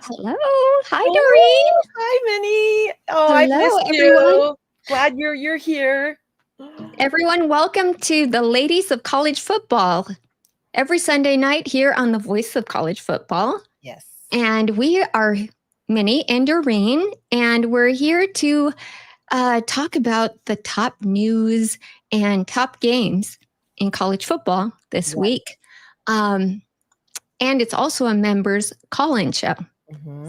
Hello. Hi, Doreen. Hello. Hi, Minnie. Oh, I've Hello, missed everyone. you. Glad you're here. Everyone, welcome to the Ladies of College Football. Every Sunday night here on the Voice of College Football. Yes. And we are Minnie and Doreen, and we're here to talk about the top news and top games in college football this week. And it's also a members call-in show.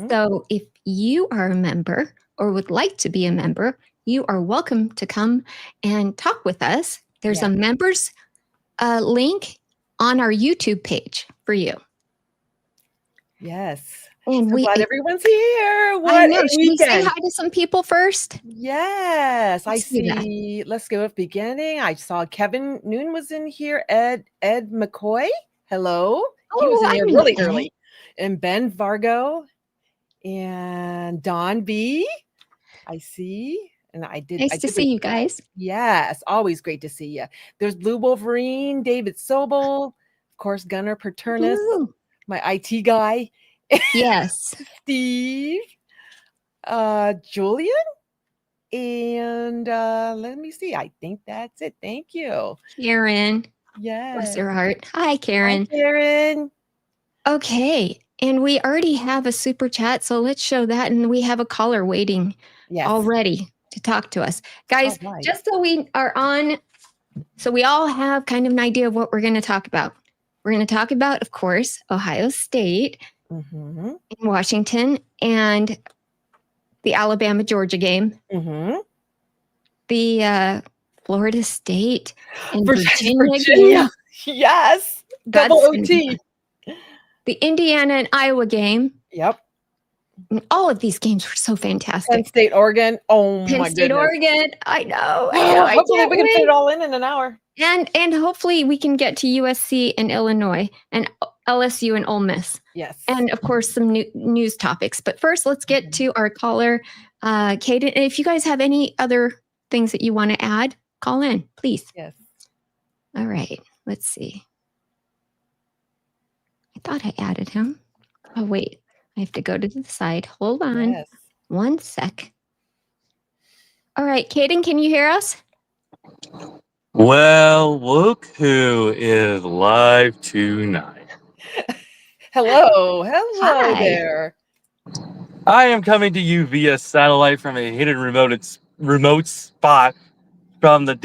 So if you are a member or would like to be a member, you are welcome to come and talk with us. There's a members link on our YouTube page for you. Yes. And so glad everyone's here. What I know. a Should we say weekend. hi to some people first? Yes, I Let's do that. see. Let's go with beginning. I saw Kevin Noon was in here. Ed McCoy. Hello. He was in here really early. And Ben Vargo and Don B. I see. And I did. Nice to see you guys. Yes, always great to see you. There's Blue Wolverine, David Sobel, of course, Gunnar Paternus, my IT guy. Yes. Steve, Julian, and let me see. I think that's it. Thank you. Karen. Yes. Bless her heart. Hi, Karen. Hi, Karen. Okay. And we already have a super chat, so let's show that. And we have a caller waiting already to talk to us. Guys, just so we are on, so we all have kind of an idea of what we're going to talk about. We're going to talk about, of course, Ohio State in Washington and the Alabama-Georgia game. The Florida State and Virginia game. Yes. Double OT. The Indiana and Iowa game. Yep. And all of these games were so fantastic. Penn State, Oregon. Oh, Penn my State, goodness. Oregon. I know. Hopefully we can fit it all in an hour. And hopefully we can get to USC and Illinois and LSU and Ole Miss. Yes. And of course, some news topics. But first, let's get to our caller, Kaden. If you guys have any other things that you want to add, call in, please. Yes. All right. Let's see. I thought I added him. Oh, wait. I have to go to the side. Hold on. Yes. 1 sec. All right. Kaden, can you hear us? Well, look who is live tonight. Hello Hi. there. I am coming to you via satellite from a hidden remote spot from the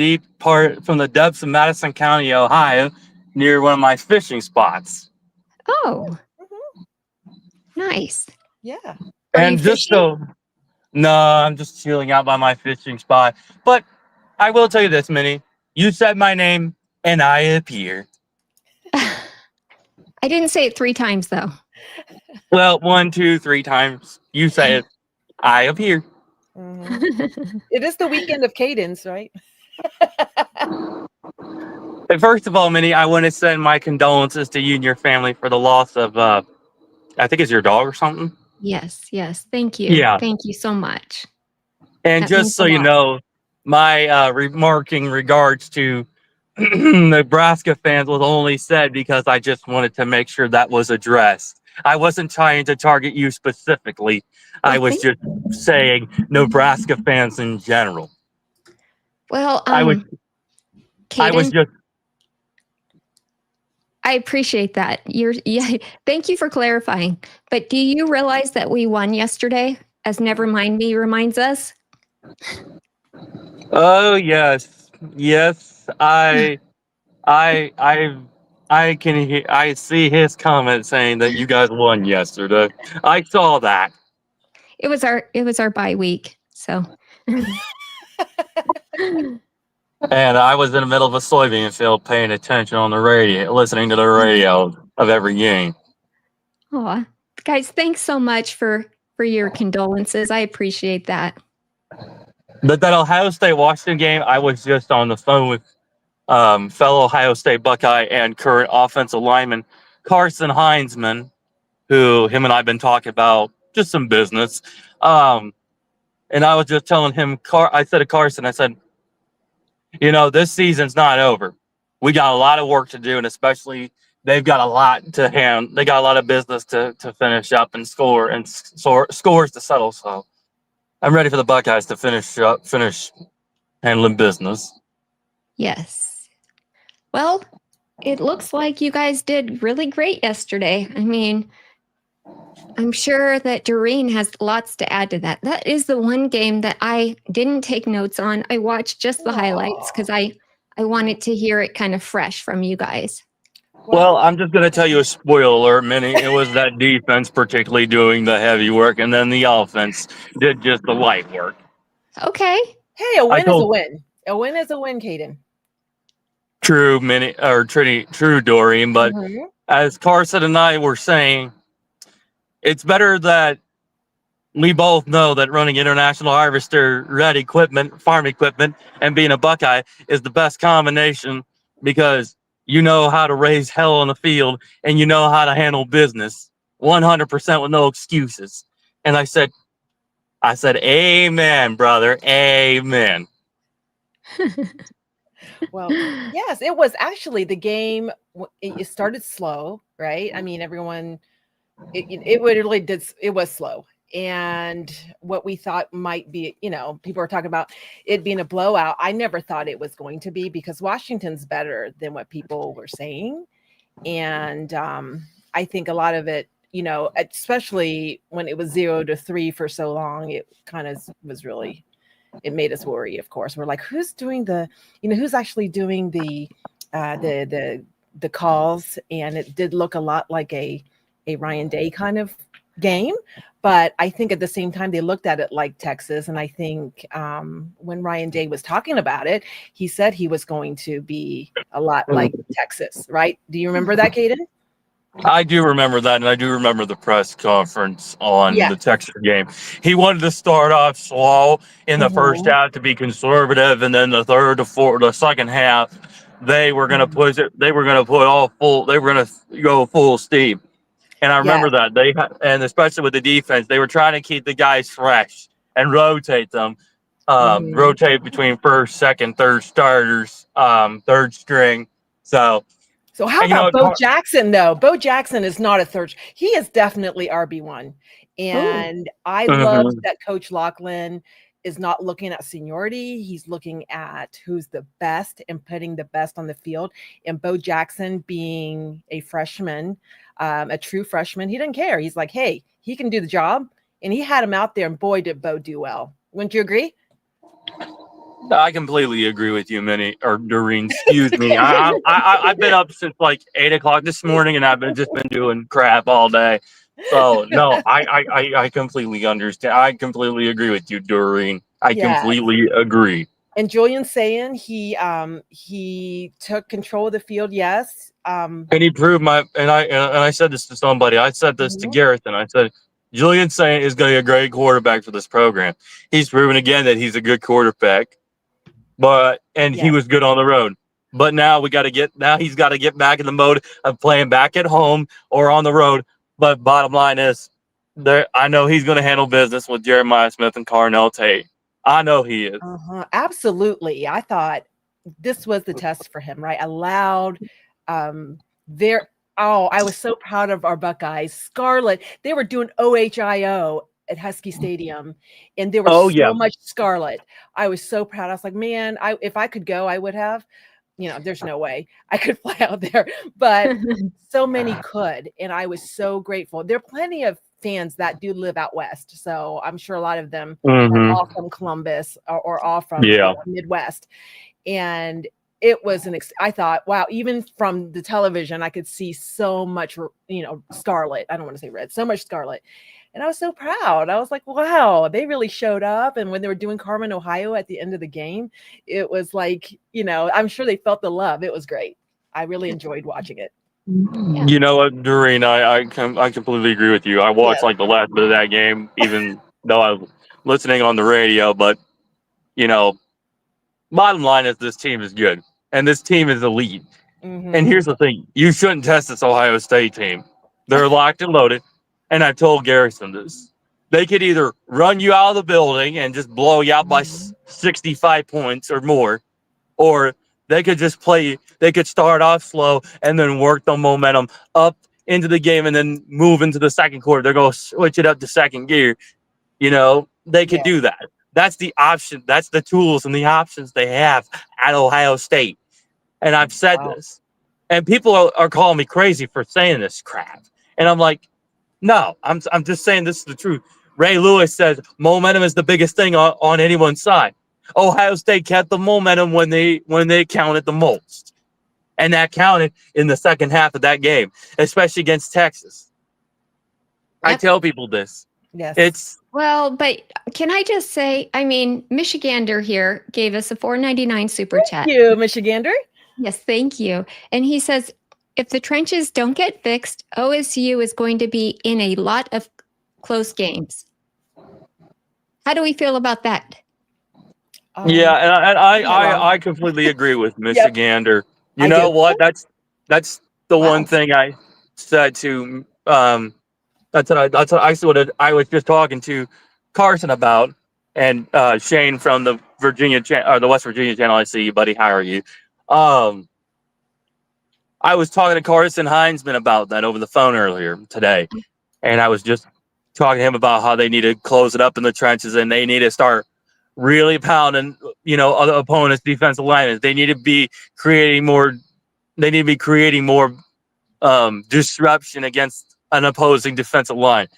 depths of Madison County, Ohio, near one of my fishing spots. Oh, nice. Yeah. And just no, I'm just chilling out by my fishing spot. But I will tell you this, Minnie. You said my name, and I appear. I didn't say it 3 times, though. Well, 1, 2, 3 times. You say it. I appear. It is the weekend of Cadence, right? First of all, Minnie, I want to send my condolences to you and your family for the loss of, I think it's your dog or something. Yes. Thank you. Yeah. Thank you so much. And That just means so a you lot. know, my remarking regards to Nebraska fans was only said because I just wanted to make sure that was addressed. I wasn't trying to target you specifically. I was just saying Nebraska fans in general. Well, I was just. I appreciate that. Thank you for clarifying. But do you realize that we won yesterday, as Never Mind Me reminds us? Oh yes. I can hear. I see his comment saying that you guys won yesterday. I saw that. It was our bye week, so. And I was in the middle of a soybean field paying attention on the radio, listening to the radio of every game. Aw. Guys, thanks so much for your condolences. I appreciate that. That Ohio State Washington game, I was just on the phone with fellow Ohio State Buckeye and current offensive lineman Carson Heinzman, who him and I have been talking about just some business. And I was just telling him, I said to Carson, I said, you know, this season's not over. We got a lot of work to do, and especially they've got a lot to hand. They got a lot of business to finish up and score and scores to settle. So I'm ready for the Buckeyes to finish handling business. Yes. Well, it looks like you guys did really great yesterday. I mean, I'm sure that Doreen has lots to add to that. That is the one game that I didn't take notes on. I watched just the highlights because I wanted to hear it kind of fresh from you guys. Well, I'm just going to tell you a spoiler alert, Minnie. It was that defense particularly doing the heavy work, and then the offense did just the light work. Okay. Hey, a win is a win. A win is a win, Kaden. True, Minnie, or true, Doreen. But as Carson and I were saying, it's better that we both know that running international harvester red equipment, farm equipment, and being a Buckeye is the best combination because you know how to raise hell on the field and you know how to handle business 100% with no excuses. And I said, amen, brother. Amen. Well, yes, it was actually the game. It started slow, right? I mean, everyone, it really did. It was slow. And what we thought might be, people were talking about it being a blowout. I never thought it was going to be because Washington's better than what people were saying. And I think a lot of it, especially when it was 0-3 for so long, it kind of was really, it made us worry, of course. We're like, who's doing who's actually doing the calls? And it did look a lot like a Ryan Day kind of game. But I think at the same time, they looked at it like Texas. And I think when Ryan Day was talking about it, he said he was going to be a lot like Texas, right? Do you remember that, Kaden? I do remember that, and I do remember the press conference on the Texas game. He wanted to start off slow in the first half to be conservative, and then the second half, they were going to push it. They were going to They were going to go full steam. And I remember that and especially with the defense, they were trying to keep the guys fresh and rotate them, rotate between first, second, third starters, third string. So how about Bo Jackson, though? Bo Jackson is not a third. He is definitely RB1. And I love that Coach Laughlin is not looking at seniority. He's looking at who's the best and putting the best on the field. And Bo Jackson being a freshman, a true freshman, he didn't care. He's like, hey, he can do the job. And he had him out there, and boy, did Bo do well. Wouldn't you agree? I completely agree with you, Minnie, or Doreen. Excuse me. I've been up since like 8 o'clock this morning, and I've just been doing crap all day. So no, I completely understand. I completely agree with you, Doreen. I completely agree. And Julian's saying he took control of the field. Yes. And he proved I said this to somebody. I said this to Garrison. I said, Julian saying is going to be a great quarterback for this program. He's proven again that he's a good quarterback. He was good on the road. But now he's got to get back in the mode of playing back at home or on the road. But bottom line is, I know he's going to handle business with Jeremiah Smith and Carnell Tate. I know he is. Absolutely. I thought this was the test for him, right? Allowed I was so proud of our Buckeyes. Scarlet, they were doing OHIO at Husky Stadium, and there was so much scarlet. I was so proud. I was like, man, if I could go, I would have. There's no way I could fly out there, but so many could, and I was so grateful. There are plenty of fans that do live out west, so I'm sure a lot of them are all from Columbus or all from the Midwest, and it was I thought, wow, even from the television, I could see so much, scarlet. I don't want to say red, so much scarlet. And I was so proud. I was like, wow, they really showed up. And when they were doing Carmen, Ohio at the end of the game, it was like, I'm sure they felt the love. It was great. I really enjoyed watching it. Yeah. You know what, Doreen, I completely agree with you. I watched like the last bit of that game, even though I was listening on the radio. But, bottom line is this team is good. And this team is elite. And here's the thing. You shouldn't test this Ohio State team. They're locked and loaded. And I told Garrison this. They could either run you out of the building and just blow you out by 65 points or more, or they could just play. They could start off slow and then work the momentum up into the game and then move into the second quarter. They're going to switch it up to second gear. They could do that. That's the option. That's the tools and the options they have at Ohio State. And I've said this, and people are calling me crazy for saying this crap. And I'm like, no, I'm just saying this is the truth. Ray Lewis says momentum is the biggest thing on anyone's side. Ohio State kept the momentum when they counted the most. And that counted in the second half of that game, especially against Texas. Yep. I tell people this. Yes. But can I just say, Michigander here gave us a $4.99 super chat. Thank you, Michigander. Yes, thank you. And he says, if the trenches don't get fixed, OSU is going to be in a lot of close games. How do we feel about that? Yeah, and I completely agree with Michigander. Yep. You know what? That's the one thing I said to that's what I was just talking to Carson about, and Shane from the the West Virginia channel. I see you, buddy. How are you? I was talking to Carson Heinzman about that over the phone earlier today, and I was just talking to him about how they need to close it up in the trenches and they need to start really pounding, other opponents' defensive linemen. They need to be creating more. They need to be creating more disruption against an opposing defensive line.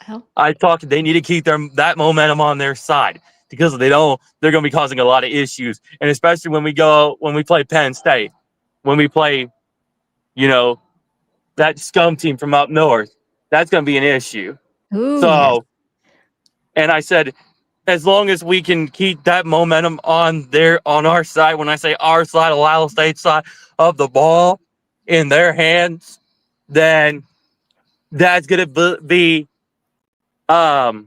They need to keep that momentum on their side, because if they don't, they're going to be causing a lot of issues. And especially when we play Penn State, when we play, that scum team from up north, that's going to be an issue. Ooh, so, and I said, as long as we can keep that momentum on our side, when I say our side, Ohio State side of the ball in their hands, then that's going to be the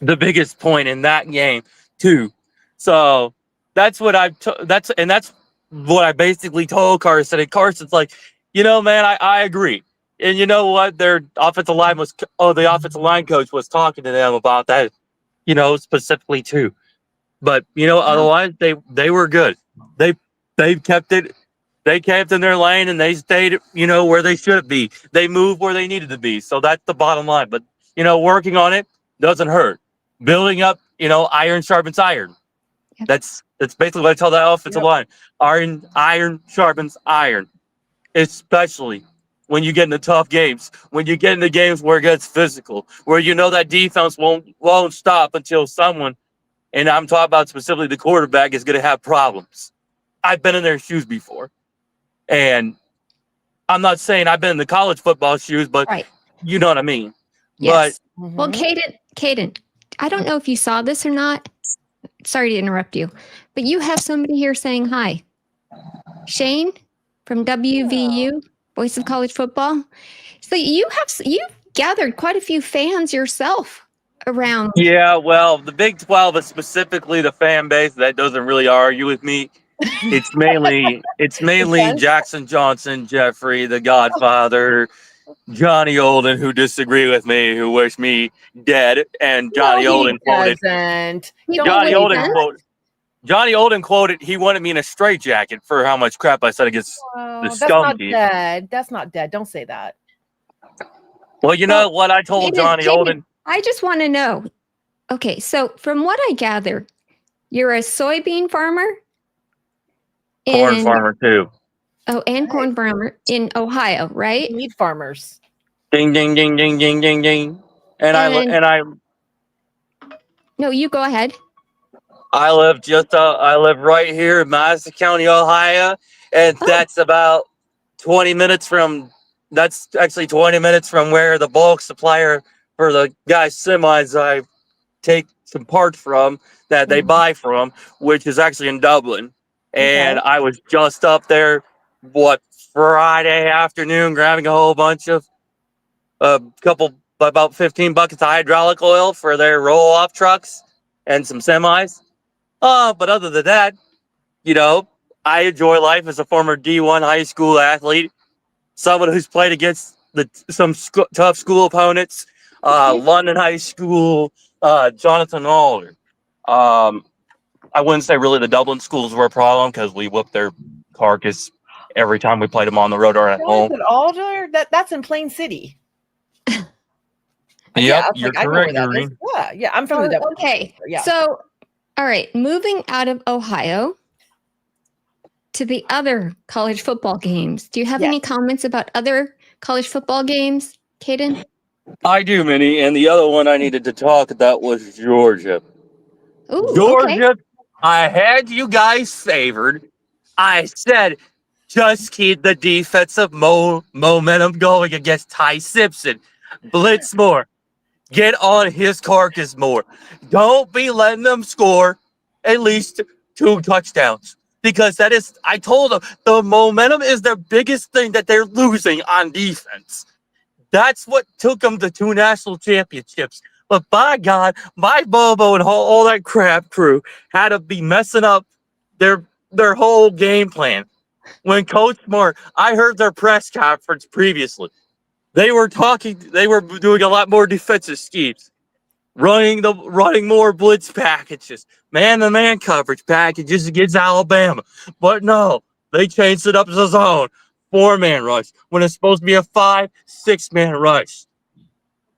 biggest point in that game too. So that's what that's what I basically told Carson. And Carson's like, man, I agree. And you know what? The offensive line coach was talking to them about that, specifically too. But otherwise they were good. They kept it. They kept in their lane and they stayed, where they should be. They moved where they needed to be. So that's the bottom line. But working on it doesn't hurt. Building up, iron sharpens iron. Yep. That's basically what I tell that offensive line. Iron sharpens iron. Especially when you get into tough games, when you get into games where it gets physical, where that defense won't stop until someone, and I'm talking about specifically the quarterback, is going to have problems. I've been in their shoes before. And I'm not saying I've been in the college football shoes, but you know what I mean. Yes. But, well, Kaden, I don't know if you saw this or not. Sorry to interrupt you, but you have somebody here saying hi. Shane from WVU, Voice of College Football. So you've gathered quite a few fans yourself around. Yeah, well, the Big 12 is specifically the fan base that doesn't really argue with me. It's mainly Jackson Johnson, Jeffrey, the Godfather, Johnny Olden, who disagree with me, who wish me dead, and Johnny Olden quoted. Johnny Olden quoted, he wanted me in a straitjacket for how much crap I said against the scum team. That's not dead. Don't say that. Well, you know what I told Johnny Olden? I just want to know. Okay, so from what I gather, you're a soybean farmer. Corn farmer too. Oh, and corn farmer in Ohio, right? We need farmers. Ding, ding, ding, ding, ding, ding, ding. And I. No, you go ahead. I live right here in Madison County, Ohio, and that's about 20 minutes from. That's actually 20 minutes from where the bulk supplier for the guys' semis I take some parts from that they buy from, which is actually in Dublin. And I was just up there, Friday afternoon, grabbing a whole bunch of about 15 buckets of hydraulic oil for their roll-off trucks and some semis. But other than that, I enjoy life as a former D1 high school athlete, someone who's played against some tough school opponents, London High School, Jonathan Alder. I wouldn't say really the Dublin schools were a problem because we whooped their carcass every time we played them on the road or at home. Is it Alder? That's in Plain City. Yep, I was you're like, I know correct, where that is. Yeah, I'm from the Dublin. Okay, Yeah. so all right, moving out of Ohio to the other college football games. Do you have any comments about other college football games, Kaden? I do, Minnie. And the other one I needed to talk about was Georgia. Ooh, Georgia, okay. I had you guys favored. I said, just keep the defensive momentum going against Ty Simpson. Blitz more. Get on his carcass more. Don't be letting them score at least 2 touchdowns. Because that is, I told them, the momentum is their biggest thing that they're losing on defense. That's what took them to 2 national championships. But by God, my Bobo and all that crap crew had to be messing up their whole game plan. When Coach Smart, I heard their press conference previously. They were doing a lot more defensive schemes, running more blitz packages, man-to-man coverage packages against Alabama. But no, they changed it up to zone, 4-man rush when it's supposed to be a 5-6-man rush.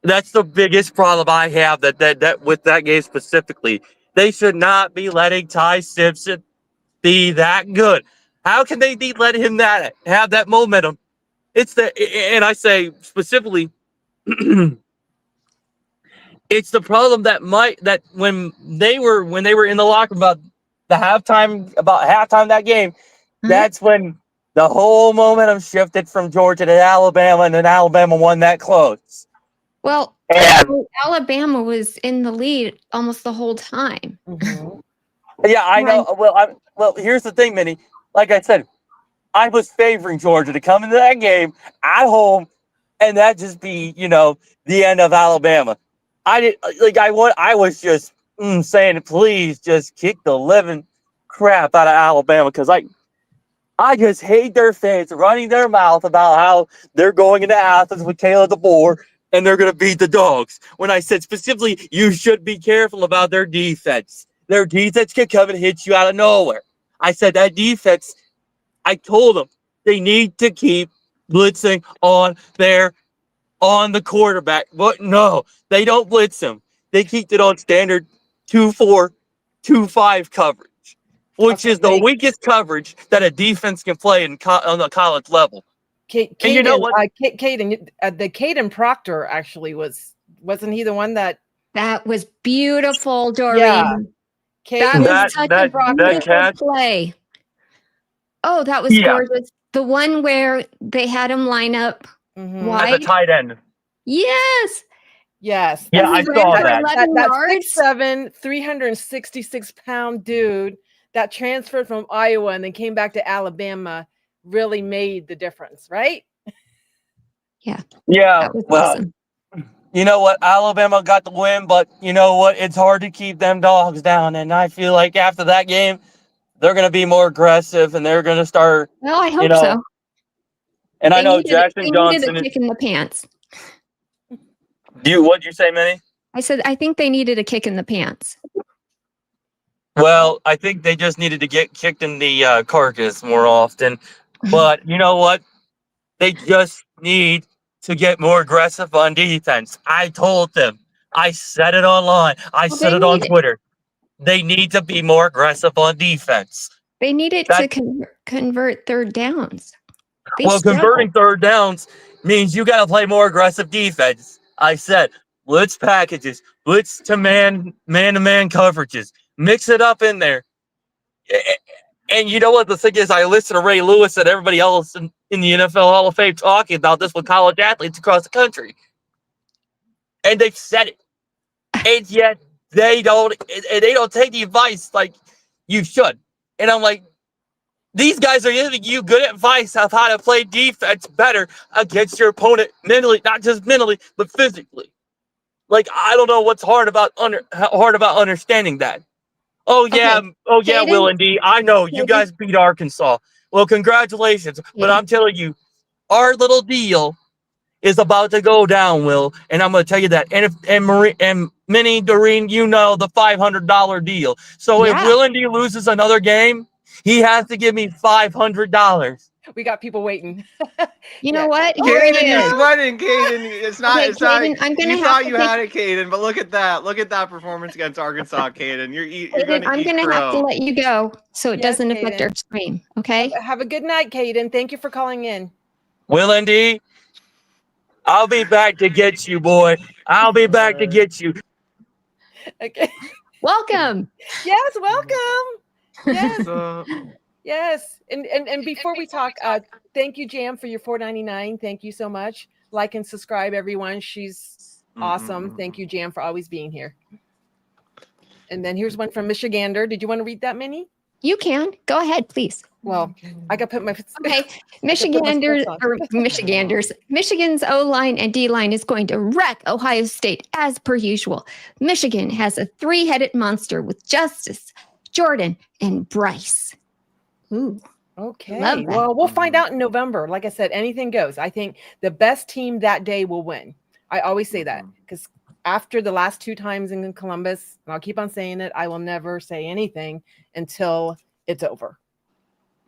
That's the biggest problem I have that with that game specifically. They should not be letting Ty Simpson be that good. How can they let him have that momentum? And I say specifically, it's the problem that when they were in the locker room about halftime that game, that's when the whole momentum shifted from Georgia to Alabama, and then Alabama won that close. Well, Alabama was in the lead almost the whole time. Mm-hmm. Yeah, I know. Well, here's the thing, Minnie. Like I said, I was favoring Georgia to come into that game at home, and that just be, the end of Alabama. I was just saying, please just kick the living crap out of Alabama, because I just hate their fans running their mouth about how they're going into Athens with Taylor DeBoer and they're going to beat the Dogs. When I said specifically, you should be careful about their defense. Their defense can come and hit you out of nowhere. I said that defense, I told them they need to keep blitzing on the quarterback. But no, they don't blitz him. They keep it on standard 2-4, 2-5 coverage, which is the weakest coverage that a defense can play on the college level. Kaden, and you know what? Kaden, the Kaden Proctor actually wasn't he the one that was beautiful, Doreen? Yeah. That was such a beautiful play. Oh, that was gorgeous. The one where they had him line up wide. At the tight end. Yes. Yeah, I saw that. That 6'7", 366-pound dude that transferred from Iowa and then came back to Alabama really made the difference, right? Yeah. Yeah. Well, awesome. You know what? Alabama got the win, but you know what? It's hard to keep them Dogs down. And I feel like after that game, they're going to be more aggressive and they're going to start. Well, I hope so. And I know Jackson Johnson needed a kick in the pants. What'd you say, Minnie? I said, I think they needed a kick in the pants. Well, I think they just needed to get kicked in the carcass more often. But you know what? They just need to get more aggressive on defense. I told them. I said it online. I said it on Twitter. They need to be more aggressive on defense. They needed to convert third downs. Converting third downs means you got to play more aggressive defense. I said blitz packages, blitz to man-to-man coverages. Mix it up in there. And you know what the thing is? I listen to Ray Lewis and everybody else in the NFL Hall of Fame talking about this with college athletes across the country. And they've said it. And yet they don't take the advice like you should. And I'm like, these guys are giving you good advice of how to play defense better against your opponent mentally, not just mentally, but physically. Like, I don't know what's hard about understanding that. Oh yeah, Kaden, Will and D. I know you guys beat Arkansas. Well, congratulations. But I'm telling you, our little deal is about to go down, Will, and I'm going to tell you that. And Minnie, Doreen, you know the $500 deal. So if Yeah. Will Indy loses another game, he has to give me $500. We got people waiting. You know what? Oh, Here there it he Kaden, you're is. sweating, Kaden. It's not. Okay, It's not. Kaden, I'm gonna You have thought to you take- had it, Kaden, but look at that. Look at that performance against Arkansas, Kaden. You're Kaden, going to I'm eat going to have to crow. let you go so it Yes, doesn't affect Kaden. our stream. Okay. Have a good night, Kaden. Thank you for calling in. Will Indy, I'll be back to get you, boy. I'll be back to get you. Okay. Welcome. Yes, welcome. Yes, Uh, yes. And before we talk, thank you, Jam, for your $4.99. Thank you so much. Like and subscribe, everyone. She's awesome. Thank you, Jam, for always being here. And then here's one from Michigander. Did you want to read that, Minnie? You can. Go ahead, please. Well, I got to put my Okay. Michiganders. Michigan's O-line and D-line is going to wreck Ohio State as per usual. Michigan has a three-headed monster with Justice, Jordan, and Bryce. Ooh. Okay. Love that. Well, we'll find out in November. Like I said, anything goes. I think the best team that day will win. I always say that because after the last 2 times in Columbus, and I'll keep on saying it, I will never say anything until it's over.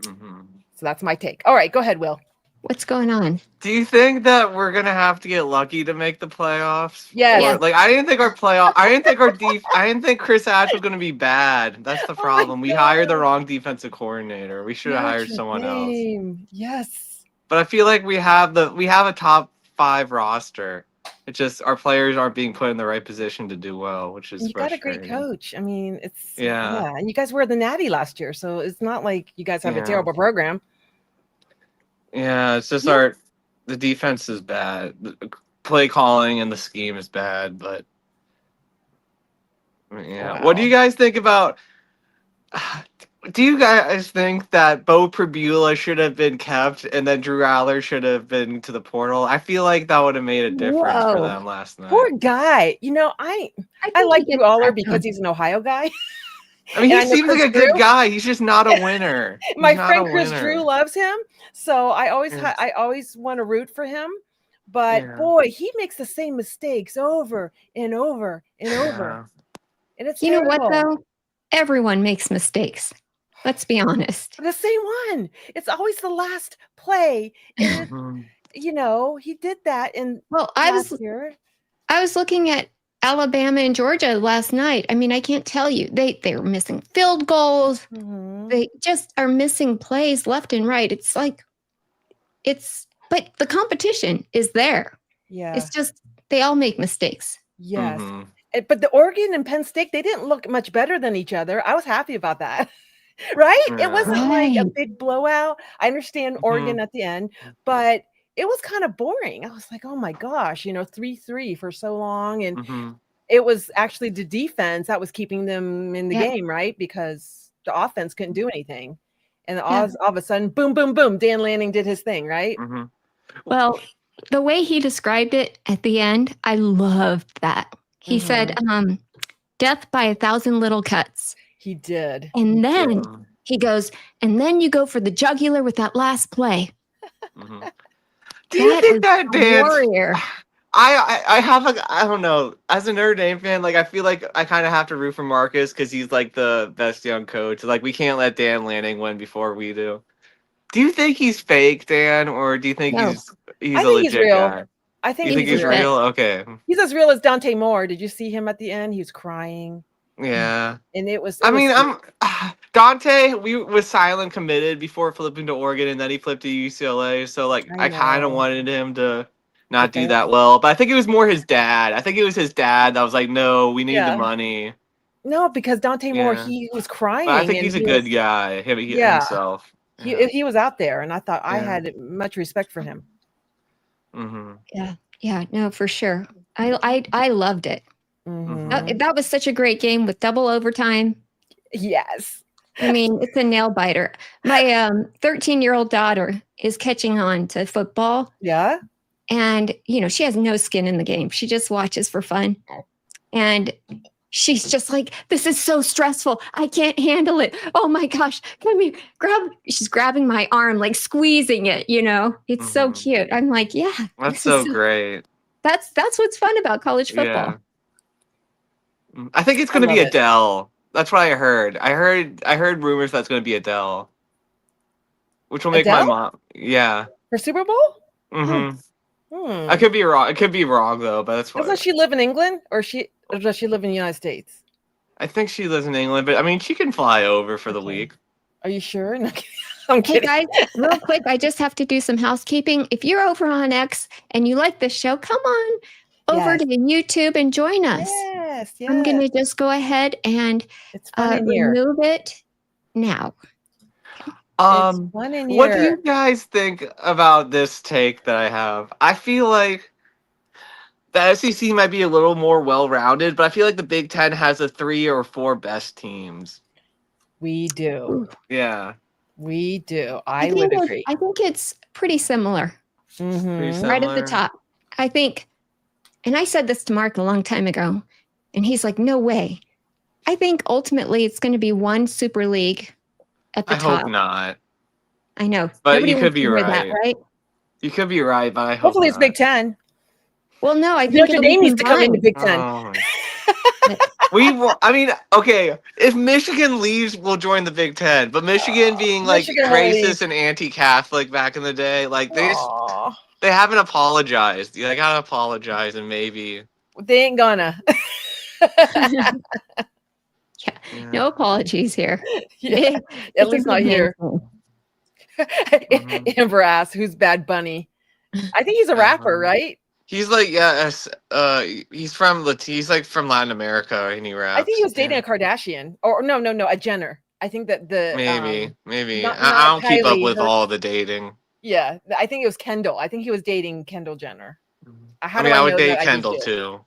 So that's my take. All right, go ahead, Will. What's going on? Do you think that we're gonna have to get lucky to make the playoffs? Yes. Or, like I didn't think I didn't think Chris Ash was gonna be bad. That's the problem. We hired the wrong defensive coordinator. We should have hired someone else. Yes. But I feel like we have a top 5 roster. It's just our players aren't being put in the right position to do well, which is You got a frustrating. great coach. I mean, it's Yeah. and you guys were the Natty last year, so it's not like you guys have a Yeah. terrible program. Yeah, it's just the defense is bad. The play calling and the scheme is bad, but yeah. Wow. What do you guys think about do you guys think that Bo Pribula should have been kept and then Drew Aller should have been to the portal? I feel like that would have made a difference for Whoa. them last night. Poor guy. You know, I think like he Drew gets Aller back because on. he's an Ohio guy. I mean, And I he know seems like Chris a good Drew. guy. He's just not a winner. My He's not friend a Chris winner. Drew loves him, so I always Yes. I always want to root for him. But Yeah. boy, he makes the same mistakes over and over and over, and it's You know what, terrible. though? Everyone makes mistakes. Let's be honest. The same one. It's always the last play, and Mhm. you know he did that in Well, I last was year. looking at Alabama and Georgia last night. I mean, I can't tell you. They were missing field goals. Mhm. They just are missing plays left and right. It's like but the competition is there. Yeah. It's just they all make mistakes. Yes. Mhm. But the Oregon and Penn State, they didn't look much better than each other. I was happy about that. Right? It wasn't like a Right. big blowout. I understand Mhm. Oregon at the end, but it was kind of boring. I was like, oh my gosh, 3-3 for so long. And Mhm. it was actually the defense that was keeping them in the Yeah. game, right? Because the offense couldn't do anything. And Yeah. all of a sudden, boom, boom, boom, Dan Lanning did his thing, right? Mhm. Well, the way he described it at the end, I loved that. He said, death by 1,000 little cuts. He did. And then Mhm. he goes, and then you go for the jugular with that last play. Mhm. Do you That think is that a dance? warrior. I have I don't know. As a Notre Dame fan, like I feel like I kind of have to root for Marcus because he's like the best young coach. Like we can't let Dan Lanning win before we do. Do you think he's fake, Dan, or do you think No. he's I a think he's legit real. guy? I think You think he's real. real? Okay. He's as real as Dante Moore. Did you see him at the end? He was crying. Yeah. And it was I mean, sweet. Dante. We was silent committed before flipping to Oregon, and then he flipped to UCLA. So like, I I kind of know. wanted him to not do Defend. that well, but I think it was more his dad. I think it was his dad that was like, "No, we need Yeah. the money." No, because Dante Moore, Yeah. he was crying. But I think and he's a he good was, guy. Yeah. Himself. Yeah. he was out there, and I thought I Yeah. had much respect for him. Mm-hmm. Yeah, no, for sure. I loved it. Mhm. That was such a great game with double overtime. Yes. I mean, it's a nail biter. My 13-year-old daughter is catching on to football, Yeah. and she has no skin in the game. She just watches for fun, and she's just like, this is so stressful. I can't handle it. Oh my gosh. Come here. She's grabbing my arm, like squeezing it, It's so cute. I'm like, yeah. That's so great. That's what's fun about college football. Yeah. I think it's going to be Adele. That's what I heard. I heard rumors that's going to be Adele. Which will make my mom. Yeah. For Super Bowl? Mm-hmm. I could be wrong. It could be wrong though, but that's what. Doesn't she live in England, or does she live in the United States? I think she lives in England, but I mean, she can fly over for the week. Are you sure? No, I'm kidding. Hey guys, real quick, I just have to do some housekeeping. If you're over on X and you like this show, come on over to YouTube and join us. Yes. I'm going to just go ahead and remove it now. What do you guys think about this take that I have? I feel like the SEC might be a little more well-rounded, but I feel like the Big Ten has the 3 or 4 best teams. We do. Yeah. We do. I would agree. I think it's pretty similar. Mm-hmm. Right at the top. I think, and I said this to Mark a long time ago, and he's like, no way. I think ultimately it's going to be one Super League at the top. I hope not. I know. But Nobody you could be right. That, right. You could be right, but I hope hopefully not. it's Big Ten. Well, no, I think Notre Dame needs to come into Big Ten. I mean, okay, if Michigan leaves, we'll join the Big Ten. But Michigan being like racist and anti-Catholic back in the day, like they haven't apologized. They gotta apologize, and maybe they ain't gonna. Yeah. No apologies here. Yeah, at least not here. Amber asks, "Who's Bad Bunny?" I think he's a rapper, right? He's like, he's from Latin America, and he raps. I think he was dating a Kardashian, or no, a Jenner. I think that maybe I don't keep up with all the dating. Yeah, I think it was Kendall. I think he was dating Kendall Jenner. I would date Kendall too.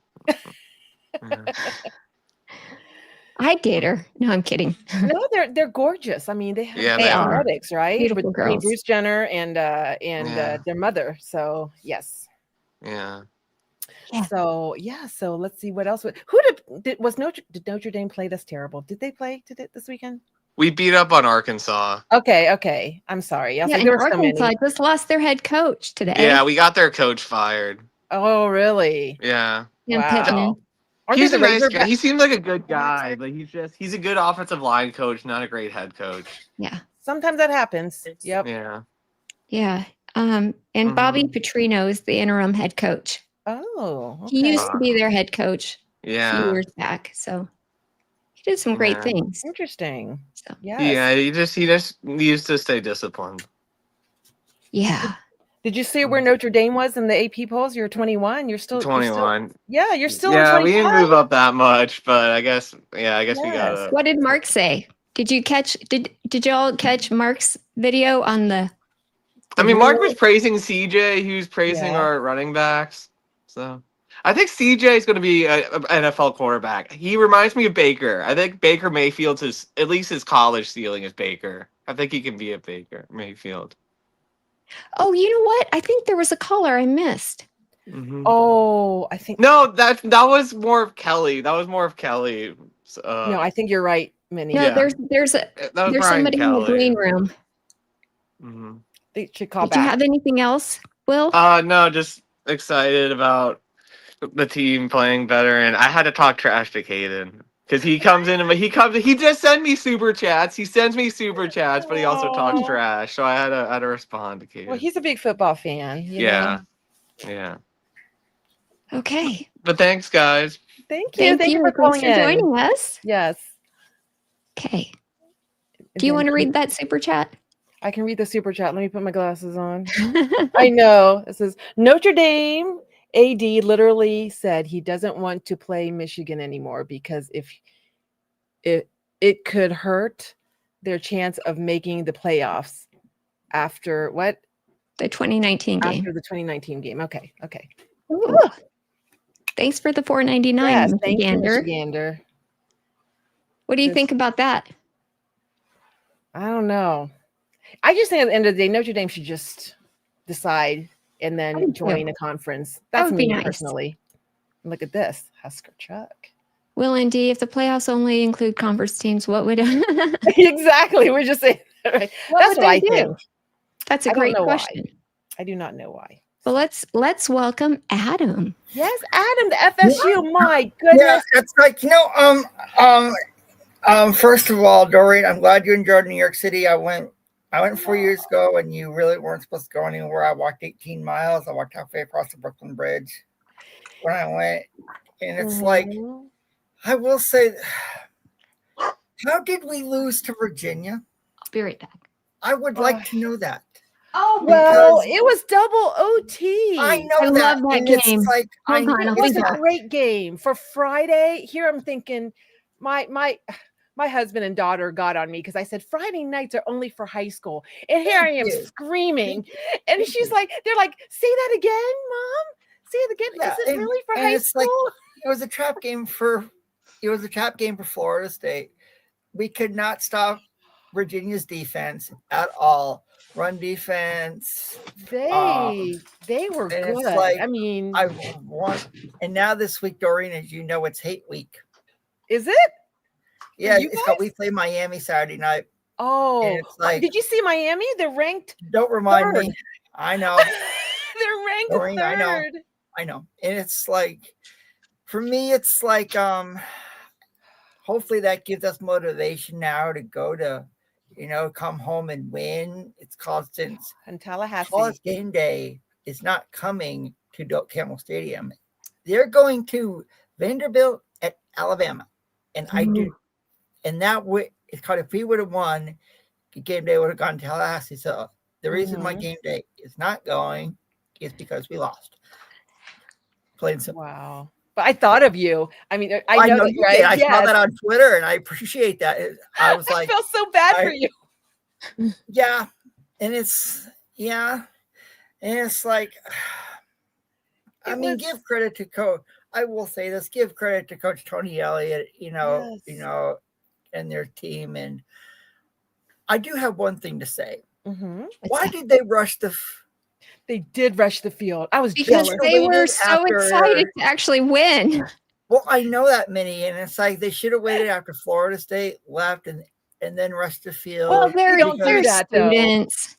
I'd date her. No, I'm kidding. No, they're gorgeous. I mean, they have genetics, right? Beautiful girls. Bruce Jenner and their mother. So yes. Yeah. So let's see what else. Did Notre Dame play this terrible? Did they play this weekend? We beat up on Arkansas. Okay. I'm sorry. There were Arkansas just lost their head coach today. Yeah, we got their coach fired. Oh, really? Yeah. Wow. He's a nice guy. He seems like a good guy, but he's a good offensive line coach, not a great head coach. Yeah. Sometimes that happens. Yep. Yeah. Yeah. And Bobby Petrino is the interim head coach. Oh. Okay. He used to be their head coach a few years back. So he did some great things. Interesting. So yeah, he just needs to stay disciplined. Yeah. Did you see where Notre Dame was in the AP polls? You're 21. You're still 21. You're still. Yeah, we didn't move up that much, but I guess we got it. What did Mark say? Did you catch? Did y'all catch Mark's video on the? I mean, Mark was praising CJ. He was praising our running backs. So I think CJ is going to be an NFL quarterback. He reminds me of Baker. I think Baker Mayfield's at least his college ceiling is Baker. I think he can be a Baker Mayfield. Oh, you know what? I think there was a caller I missed. Mm-hmm. Oh, I think that was more of Kelly. That was more of Kelly. No, I think you're right, Minnie. No, there's somebody in the green room. Mm-hmm. They should call back. Did you have anything else, Will? No, just excited about the team playing better, and I had to talk trash to Kaden. Because he comes in and he just sent me super chats. He sends me super chats, but he also talks trash. So I had to respond to Kaden. Well, he's a big football fan. Yeah. Okay. But thanks, guys. Thank you. Thank you for calling in. Joining us. Yes. Okay. Do you want to read that super chat? I can read the super chat. Let me put my glasses on. I know. It says Notre Dame AD literally said he doesn't want to play Michigan anymore because if it could hurt their chance of making the playoffs after what? The 2019 game. After the 2019 game. Okay. Ooh. Thanks for the $4.99. Yes, thank you, Michigander. What do you think about that? I don't know. I just think at the end of the day, Notre Dame should just decide and then join a conference. That's me personally. Look at this. Husker Chuck. Will and D, if the playoffs only include conference teams, what would Exactly. We're just saying that, right? what That's would what I they do? think. That's a I don't great know why. question. I do not know why. Well, let's welcome Adam. Yes, Adam, the FSU. My Yeah, goodness. it's like, first of all, Doreen, I'm glad you enjoyed New York City. I went 4 years ago, and you really weren't supposed to go anywhere. I walked 18 miles. I walked halfway across the Brooklyn Bridge when I went, and it's like, Mhm. I will say, how did we lose to Virginia? I'll be right back. I would like to know that. Oh, Well, Because- it was double OT. I know I that. love that and game. It's like, I Hold on, know I'll It was be a back. great game for Friday. Here I'm thinking my husband and daughter got on me because I said Friday nights are only for high school. And here I am Thank you. screaming. And she's like, they're like, say that again, Mom. Say it again. Yeah, Is it really for and high it's like, school? it was a trap game for Florida State. We could not stop Virginia's defense at all. Run defense. They were and it's good. like, I mean, I want, and now this week, Doreen, as you know, it's hate week. is it? Yeah, you it's called, we play Miami Saturday night. Oh, it's like- did you see Miami? They're ranked. Don't remind me. Third. I know. They're ranked Doreen, third. I know. And it's like, for me, it's like, hopefully that gives us motivation now to go to, come home and win. It's called, since And Tallahassee. College game day is not coming to Doak Campbell Stadium. They're going to Vanderbilt at Alabama. And I do. And that would, it's called, if we would have won, game day would have gone to Tallahassee. So the reason my game day is not going is because we lost. Plain simple. Wow. But I thought of you. I mean, I know that, you right? did. I saw Yes. that on Twitter, and I appreciate that. I was I like, felt so bad for you. yeah. And it's, yeah. And it's like, give credit to Coach. I will say this, give credit to Coach Tony Elliott, Yes. and their team. And I do have one thing to say. Mhm. Why did they rush They did rush the field. I was Because jealous. they were waited so after- excited to actually win. Well, I know that, Minnie, and it's like they should have waited after Florida State left and then rushed the field. Well, they're don't do they're that, though. students.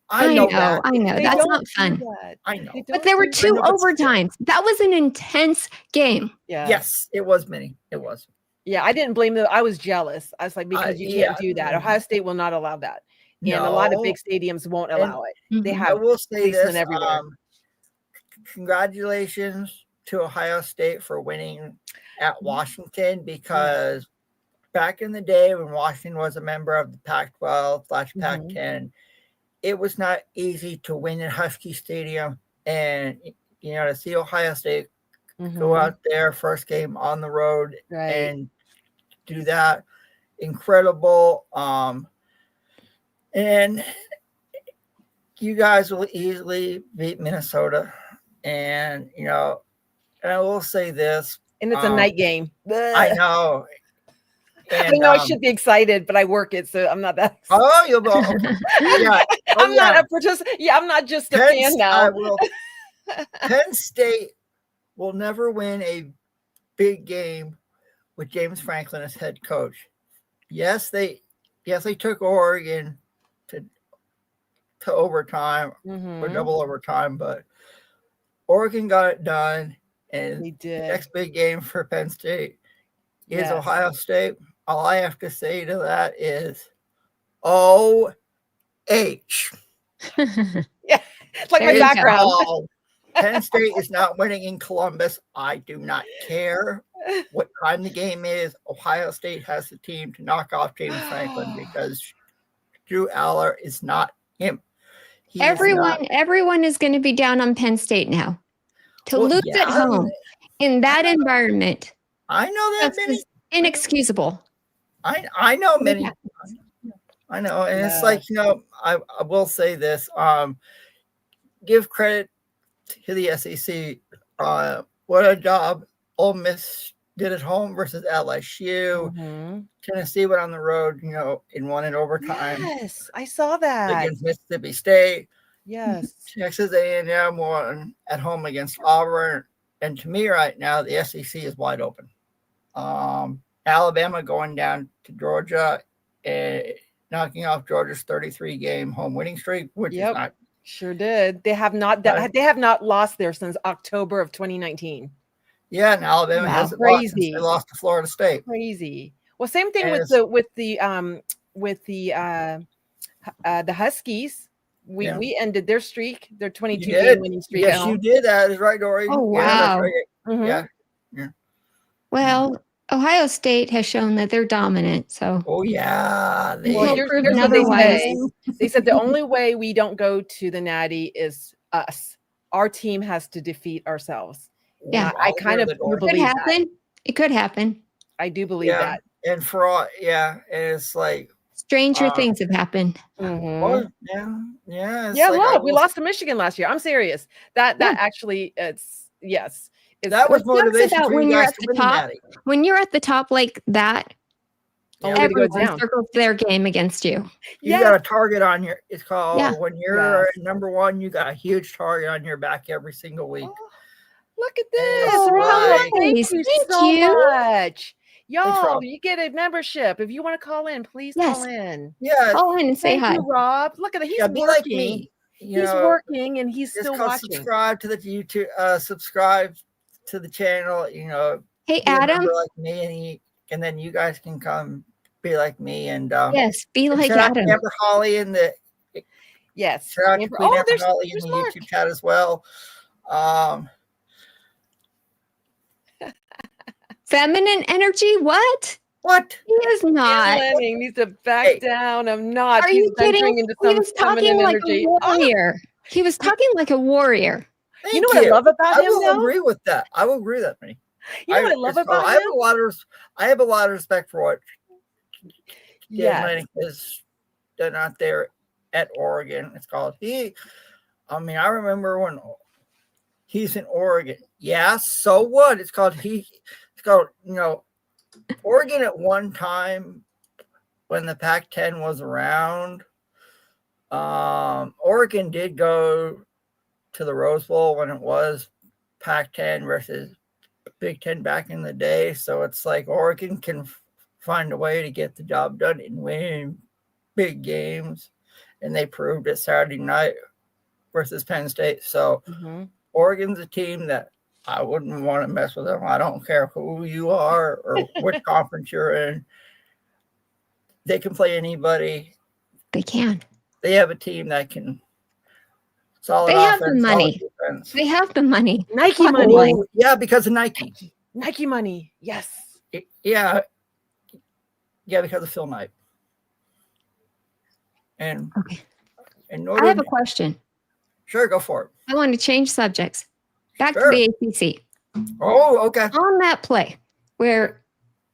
I know that. that. I know. They That's don't not do fun. that. I know. They But don't there were do two know, but still. overtimes. That was an intense game. Yeah. Yes, it was, Minnie. It was. Yeah, I didn't blame them. I was jealous. I was like, because you can't do that. Ohio State will not allow that. And a lot of No. big stadiums won't allow it. They Mhm. I have will say policemen this. everywhere. Congratulations to Ohio State for winning at Washington, because back in the day when Washington was a member of the Pac-12/Pac-10, it was not easy to win at Husky Stadium. And, to see Ohio State go out there, first game on the road, Right. and do that, incredible. And you guys will easily beat Minnesota. And, and I will say this. And it's a night game. I know. I And, know I should be excited, but I work it, so I'm not that excited. Oh, you'll go. Okay. Yeah. I'm not a participant. Yeah, I'm not just a fan now. Penn State will never win a big game with James Franklin as head coach. Yes, they took Oregon to overtime or double overtime, but Oregon got it done. And They the did. next big game for Penn State is Ohio State. All I have to say to that is OH. Yeah, it's like There my you go. background. Oh, Penn State is not winning in Columbus. I do not care what time the game is. Ohio State has the team to knock off James Franklin, because Drew Aller is not him. He is not- Everyone is going to be down on Penn State now. To Well, lose yeah, at home in that environment, I know that, that's Minnie. just inexcusable. I know, Minnie. Yeah. I know, and it's Yeah. like, I will say this. Give credit to the SEC. What a job Ole Miss did at home versus LSU. Tennessee went on the road, and won in overtime Yes, I saw that. against Mississippi State. Yes. Texas A&M won at home against Auburn. And to me right now, the SEC is wide open. Alabama going down to Georgia, knocking off Georgia's 33-game home winning streak, which is not. Sure did. They have not. They have not lost there since October of 2019. Yeah, and Alabama hasn't lost since they lost to Florida State. Crazy. Well, same thing with the Huskies. We ended their streak, their 22-game winning streak. Yes, you did. That is right, Dory. Oh, wow. Yeah. Well, Ohio State has shown that they're dominant. So. Oh yeah. Here's what they say. They said the only way we don't go to the Natty is us. Our team has to defeat ourselves. Yeah, I kind of believe that. It could happen. I do believe that. And for all, and it's like stranger things have happened. Well, look, we lost to Michigan last year. I'm serious. That actually, that was motivation about for when you you're guys at to the win top. Natty. When you're at the top like that, everyone circles their game against you. You got a target on your. It's called when you're number one. You got a huge target on your back every single week. Oh, look at this! Thank you so much. Y'all, you get a membership. If you want to call in, please call in. Yeah, call in and say hi. You, Rob. Look at that. He's working. Like me. He's working and he's still watching. Subscribe to the YouTube. Subscribe to the channel. Hey, Adam. Like me, and then you guys can come be like me and be like Adam. Amber Holly in the yes. Amber Holly in the YouTube chat as well. Feminine energy? What? He is not. He needs to back down. I'm not. Are you kidding? He was talking like a warrior. He was talking like a warrior. You know what I love about him? I will agree with that. I will agree with that. You know what I love about him? I have a lot of respect for what is done out there at Oregon. It's called I remember when he's in Oregon. Yeah, so what? It's called Oregon at one time when the Pac-10 was around. Oregon did go to the Rose Bowl when it was Pac-10 versus Big Ten back in the day. So it's like Oregon can find a way to get the job done and win big games. And they proved it Saturday night versus Penn State. So Oregon's a team that I wouldn't want to mess with them. I don't care who you are or which conference you're in. They can play anybody. They can. They have a team that can solid offense. They have the money. They have the money. Nike money. Yeah, because of Nike. Nike money. Yes. Yeah, because of Phil Knight. And I have a question. Sure, go for it. I want to change subjects. Back to the ACC. Oh, okay. On that play where,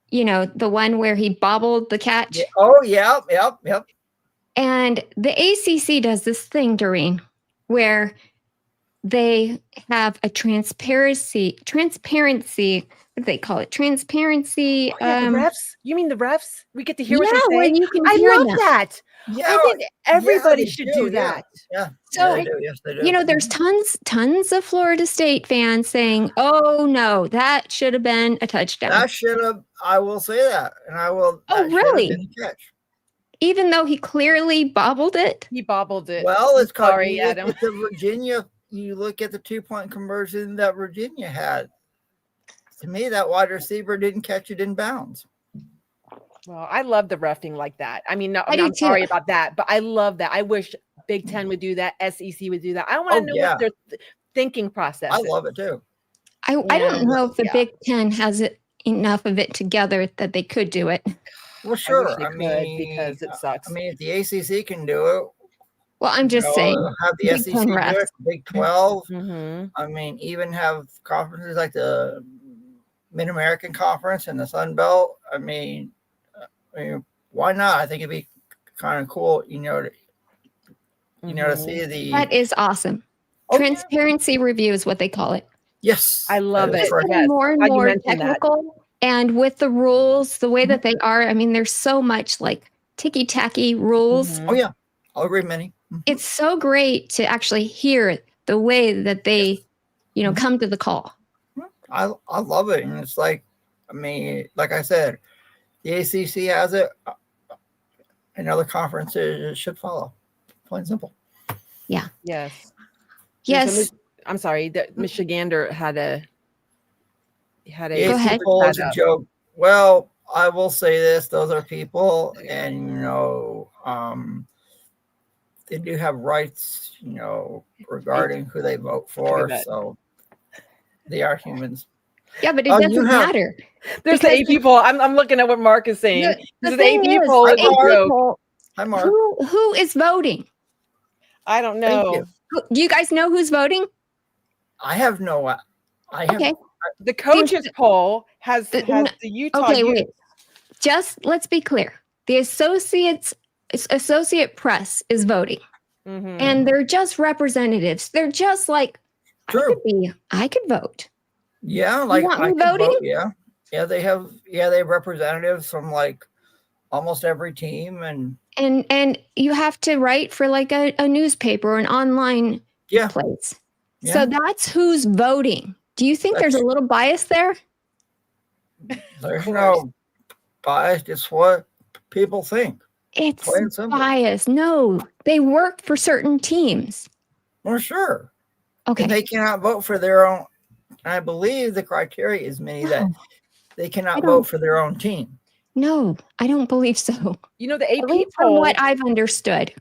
the one where he bobbled the catch. Yeah. Oh, yeah. Yep. And the ACC does this thing, Doreen, where they have a transparency. What do they call it? Transparency. The refs? You mean the refs? We get to hear what they say? When you can I hear love them. that. Yeah, I think everybody should do that. Yeah. So, they do. Yes, they do. There's tons of Florida State fans saying, "Oh no, that should have been a touchdown." I will say that, and I will. Oh, really? Even though he clearly bobbled it. He bobbled it. Well, it's called. Sorry, Adam. The Virginia. You look at the 2-point conversion that Virginia had. To me, that wide receiver didn't catch it in bounds. Well, I love the reffing like that. I'm sorry about that, but I love that. I wish Big Ten would do that. SEC would do that. I want to know what their thinking process is. I love it too. I don't know if the Big Ten has enough of it together that they could do it. Well, sure. Because it sucks. If the ACC can do it. Well, I'm just saying. Have the SEC do it, Big 12. Mm-hmm. Even have conferences like the Mid-American Conference and the Sun Belt. Why not? I think it'd be kind of cool, to see the. That is awesome. Transparency review is what they call it. Yes, I love it. Yes. More and more technical, and with the rules, the way that they are. There's so much like ticky-tacky rules. Oh yeah, I'll agree, Minnie. It's so great to actually hear the way that they, come to the call. I love it, and it's like, I mean, like I said, the ACC has it, and other conferences should follow. Plain and simple. Yeah. Yes. Yes. I'm sorry. That Michigander had a. The Go ahead. AC poll is a joke. Well, I will say this: those are people, and they do have rights, regarding who they vote for. So they are humans. Yeah, but it doesn't matter. There's the AP poll. I'm looking at what Mark is saying. The thing is, poll is a joke. poll, Hi, Mark. who is voting? I don't know. Do you guys know who's voting? I have no. Okay. The coaches poll has the Utah. Okay, wait. Just let's be clear. The associate press is voting, and they're just representatives. They're just like, True. I could vote. Yeah, like want I me could voting? vote, yeah. They have representatives from like almost every team, and you have to write for like a newspaper or an online place. Yeah. So that's who's voting. Do you think there's a little bias there? There's no bias. It's what people think. It's Plain and simple. bias. No, they work for certain teams. Well, sure. Okay. And they cannot vote for their own. I believe the criteria is that they cannot vote for their own team. No, I don't believe so. The AP poll, from what I've understood.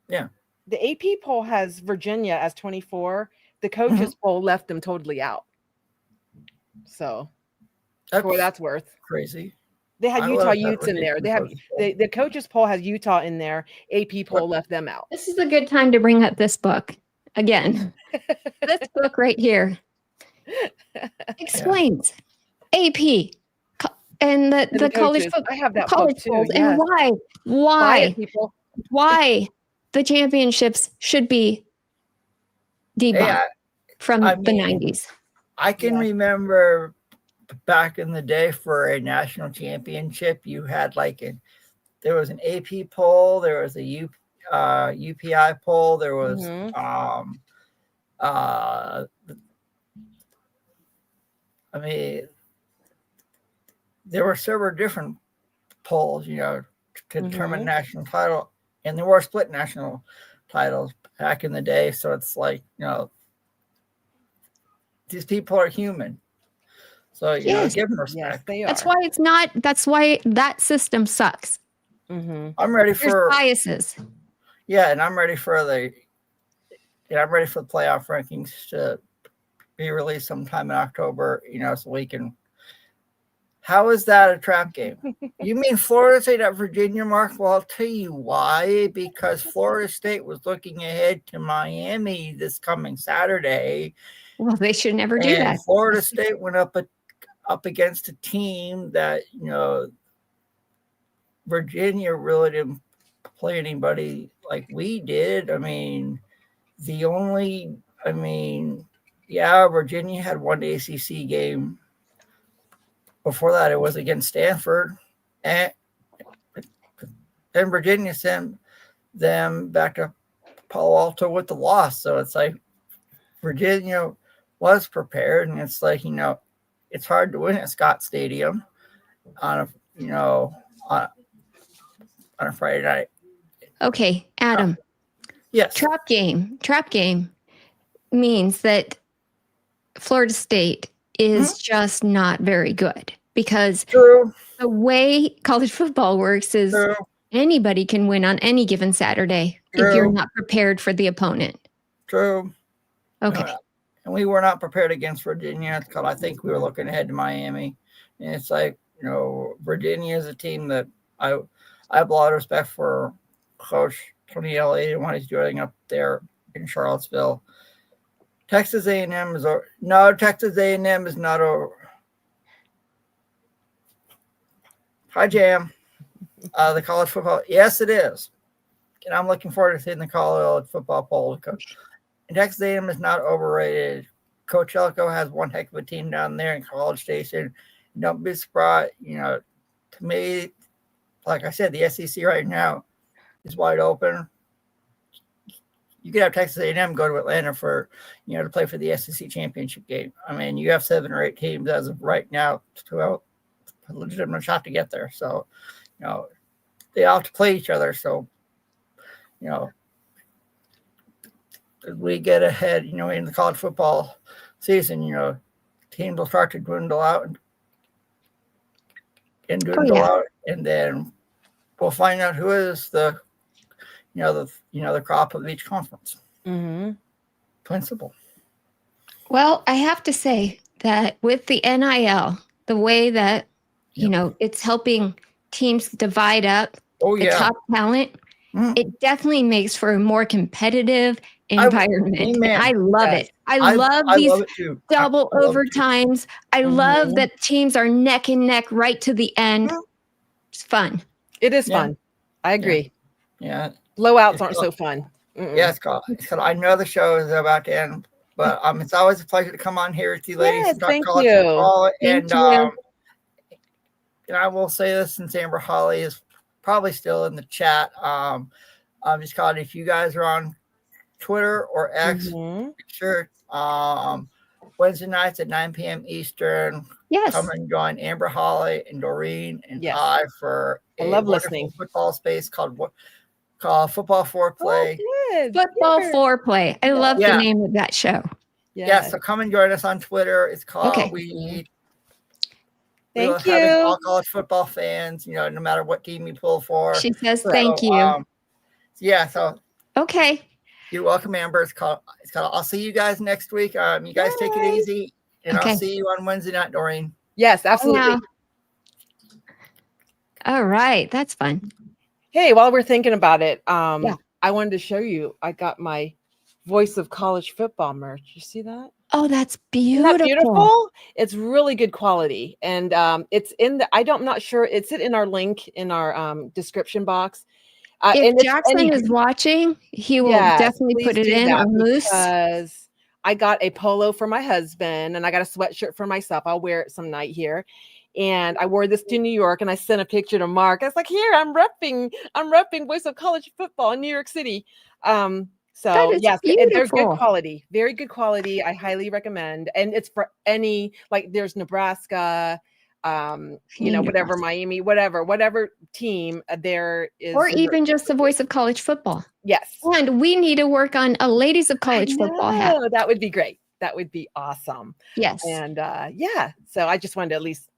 Yeah. The AP poll has Virginia as 24. The coaches poll left them totally out. So, for what that's worth. Crazy. They had Utah Utes in there. They have the coaches poll has Utah in there. AP poll left them out. This is a good time to bring up this book again. This book right here explains AP and the college football. I have that college book too. polls Yes. And why the championships should be debunked from the 90s. I can remember back in the day for a national championship, you had there was an AP poll, there was a UPI poll, there was there were several different polls, to determine national title, and there were split national titles back in the day. So it's like, these people are human. So, give them respect. Yes, they are. That's why that system sucks. I'm ready There's for biases. Yeah, and I'm ready for the playoff rankings to be released sometime in October, so we can. How is that a trap game? You mean Florida State at Virginia, Mark? Well, I'll tell you why. Because Florida State was looking ahead to Miami this coming Saturday. Well, they should never do that. Florida State went up against a team that, Virginia really didn't play anybody like we did. I mean, Virginia had one ACC game. Before that, it was against Stanford, and Virginia sent them back to Palo Alto with the loss. So it's like Virginia was prepared, and it's like, it's hard to win at Scott Stadium on a Friday night. Okay, Adam. Yes. Trap game means that Florida State is just not very good, because the way college football works is anybody can win on any given Saturday if you're not prepared for the opponent. True. Okay. And we were not prepared against Virginia because I think we were looking ahead to Miami. And it's like, Virginia is a team that I have a lot of respect for Coach Tony Elliott and what he's doing up there in Charlottesville. Texas A&M is not over. Hi, Jam. The college football. Yes, it is. And I'm looking forward to seeing the college football poll. And Texas A&M is not overrated. Coach Elko has one heck of a team down there in College Station. Don't be surprised. To me, like I said, the SEC right now is wide open. You could have Texas A&M go to Atlanta for, to play for the SEC championship game. I mean, you have 7 or 8 teams as of right now legitimate shot to get there. So, they all have to play each other. So, as we get ahead, in the college football season, teams will start to dwindle out and out, and then we'll find out who is the crop of each conference. Mm-hmm. Principal. Well, I have to say that with the NIL, the way that, it's helping teams divide up the top talent, it definitely makes for a more competitive environment. I love it. I love these double overtimes. I love that teams are neck and neck right to the end. It's fun. It is fun. I agree. Yeah. Blowouts aren't so fun. Mm-mm. Yeah, it's called. I know the show is about to end, but it's always a pleasure to come on here with you ladies and talk college football. Thank you. And I will say this, since Amber Holly is probably still in the chat. I'm just calling, if you guys are on Twitter or X, sure. Wednesday nights at 9 p.m. Eastern. Yes. Come and join Amber Holly and Doreen and I for a wonderful football space called Football Foreplay. Football Foreplay. I love the name of that show. Yeah, so come and join us on Twitter. It's called Thank you. All college football fans, no matter what team you pull for. She says thank you. So okay. You're welcome, Amber. It's called I'll see you guys next week. You guys take it easy, and I'll see you on Wednesday night, Doreen. Yes, absolutely. All right, that's fun. Hey, while we're thinking about it, I wanted to show you. I got my Voice of College Football merch. You see that? Oh, that's beautiful. Isn't that beautiful? It's really good quality, and it's in the. I'm not sure. It's in our link in our description box. If Jackson is watching, he will definitely put it in on Moose. Because I got a polo for my husband and I got a sweatshirt for myself. I'll wear it some night here. And I wore this to New York and I sent a picture to Mark. I was like, here, I'm repping Voice of College Football in New York City. So yes, and they're good quality, very good quality. I highly recommend. And it's for any, there's Nebraska, whatever, Miami, whatever team there is, or even just the Voice of College Football. Yes. And we need to work on a Ladies of College Football hat. That would be great. That would be awesome. Yes. And so I just wanted to at least,